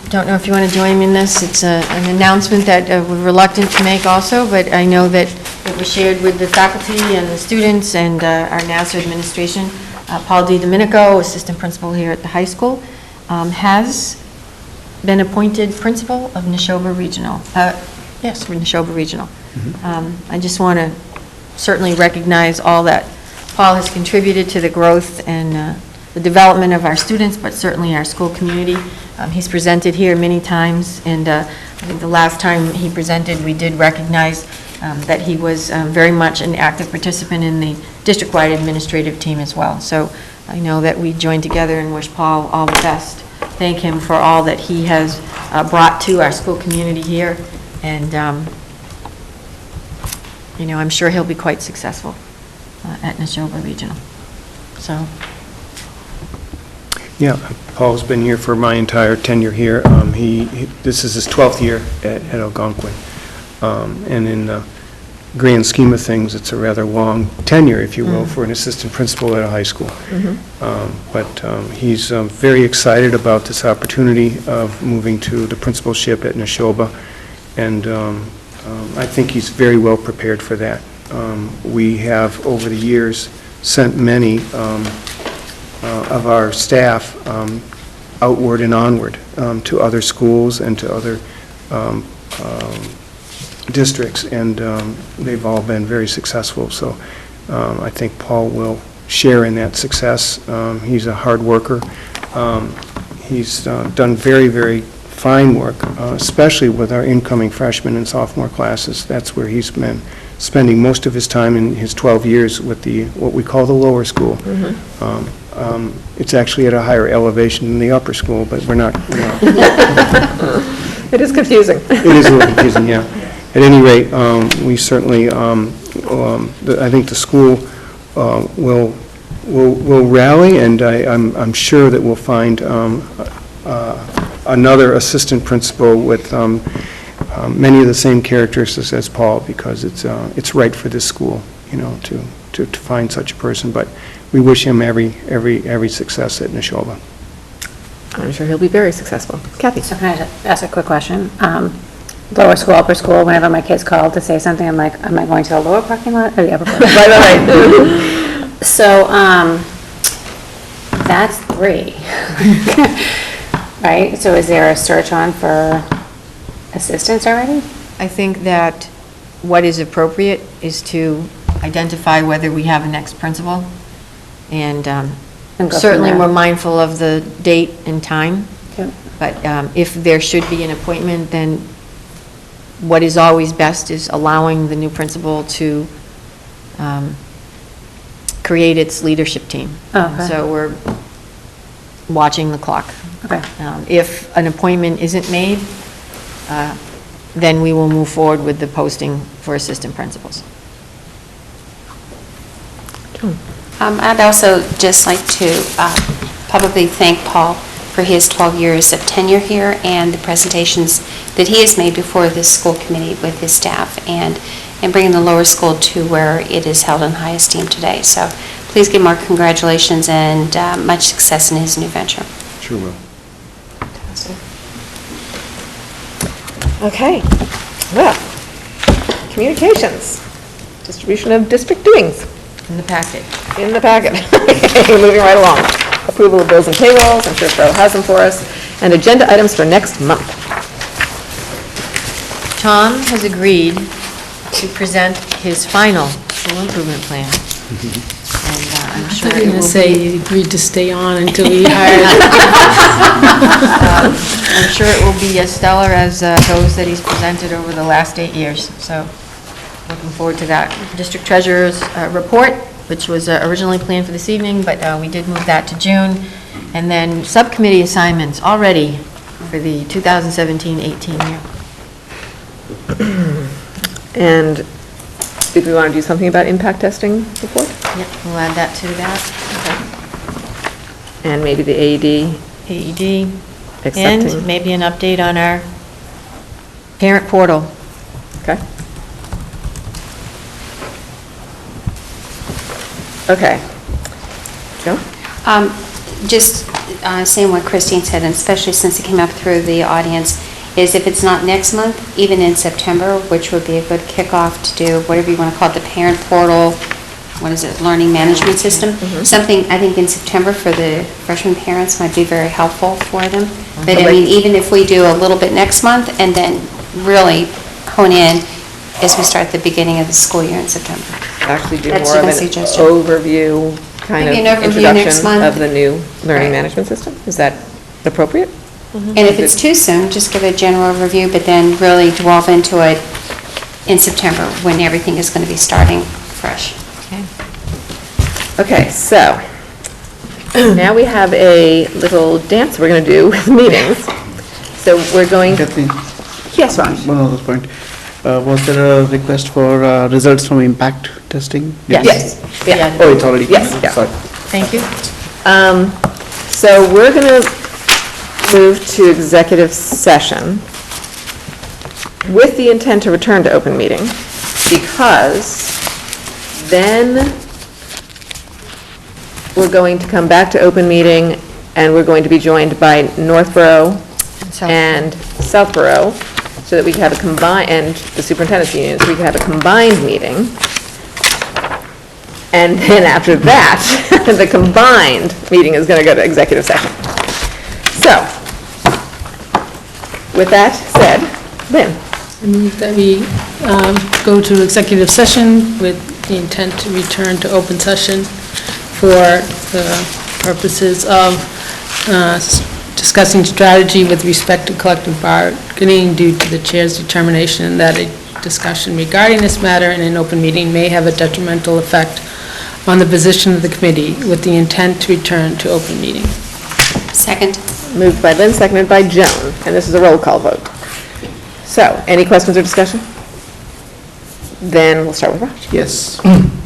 don't know if you want to join me in this. It's an announcement that we're reluctant to make also, but I know that it was shared with the faculty and the students and our NASA administration. Paul DiDomenico, assistant principal here at the high school, has been appointed principal of Neshoba Regional. Yes, Neshoba Regional. I just want to certainly recognize all that Paul has contributed to the growth and the development of our students, but certainly our school community. He's presented here many times, and I think the last time he presented, we did recognize that he was very much an active participant in the district-wide administrative team as well. So I know that we joined together and wish Paul all the best. Thank him for all that he has brought to our school community here, and you know, I'm sure he'll be quite successful at Neshoba Regional. So. Yeah, Paul's been here for my entire tenure here. This is his 12th year at Algonquin. And in the grand scheme of things, it's a rather long tenure, if you will, for an assistant principal at a high school. But he's very excited about this opportunity of moving to the principalship at Neshoba, and I think he's very well prepared for that. We have, over the years, sent many of our staff outward and onward to other schools and to other districts, and they've all been very successful. So I think Paul will share in that success. He's a hard worker. He's done very, very fine work, especially with our incoming freshman and sophomore classes. That's where he's been spending most of his time in his 12 years with the what we call the lower school. It's actually at a higher elevation than the upper school, but we're not. It is confusing. It is a little confusing, yeah. At any rate, we certainly, I think the school will rally, and I'm sure that we'll find another assistant principal with many of the same characteristics as Paul, because it's right for this school, you know, to find such a person. But we wish him every success at Neshoba. I'm sure he'll be very successful. Kathy? So can I just ask a quick question? Lower school, upper school, whenever my kids call to say something, I'm like, am I going to the lower parking lot or the upper parking lot? Right. So, that's 3. Right? So is there a search on for assistants already? I think that what is appropriate is to identify whether we have a next principal, and go from certainly there. we're mindful of the date and time, Yep. but if there should be an appointment, then what is always best is allowing the new principal to create its leadership team. Oh, okay. So we're watching the clock. Okay. If an appointment isn't made, then we will move forward with the posting for assistant principals. I'd also just like to publicly thank Paul for his 12 years of tenure here and the presentations that he has made before this school committee with his staff, and bringing the lower school to where it is held in high esteem today. So please give him our congratulations and much success in his new venture. Sure will. Okay. Well, communications, distribution of district doings. In the packet. In the packet. Okay, moving right along. Approval of bills and payrolls, I'm sure Fro has them for us, and agenda items for next month. Tom has agreed to present his final school improvement plan. And I'm I sure thought you it were going will to say be, you agreed to stay on until we hired. I'm sure it will be as stellar as those that he's presented over the last 8 years. So looking forward to that. District Treasurer's report, which was originally planned for this evening, but we did move that to June. And then subcommittee assignments already for the 2017-18 year. And did we want to do something about impact testing report? Yep, we'll add that to that. And maybe the AED? AED. Accepting. And maybe an update on our parent portal. Okay. Okay. Joan? Just saying what Christine said, and especially since it came up through the audience, is if it's not next month, even in September, which would be a good kickoff to do whatever you want to call it, the parent portal, what is it, learning management system? Something, I think, in September for the freshman parents might be very helpful for them. But I mean, even if we do a little bit next month and then really hone in as we start the beginning of the school year in September. Actually do That's more of my an suggestion. overview, kind of Maybe an overview next introduction month. of the new learning Right. management system? Is that appropriate? And if it's too soon, just give a general overview, but then really delve into it in September when everything is going to be starting fresh. Okay, so now we have a little dance we're going to do with meetings. So we're going, Kathleen, yes, Raj? one other point. Was there a request for results from impact testing? Yes. Yeah. Oh, it's already? Yes, yeah. Sorry. Thank you. So we're going to move to executive session with the intent to return to open meeting, because then we're going to come back to open meeting, and we're going to be joined by Northborough and Southborough, so that we can have a combined, and the superintendent's union, so we can have a combined meeting. And then after that, the combined meeting is going to go to executive session. So, with that said, Lynn? I move that we go to executive session with the intent to return to open session for the purposes of discussing strategy with respect to collective bargaining due to the chair's determination that a discussion regarding this matter in an open meeting may have a detrimental effect on the position of the committee, with the intent to return to open meeting. Second. Moved by Lynn, seconded by Joan, and this is a roll call vote. So, any questions or discussion? Then we'll start with Raj. Yes.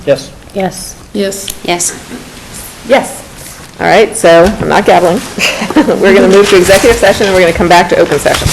Yes. Yes. Yes. Yes. Yes. All right, so I'm not gaveling. We're going to move to executive session, and we're going to come back to open session.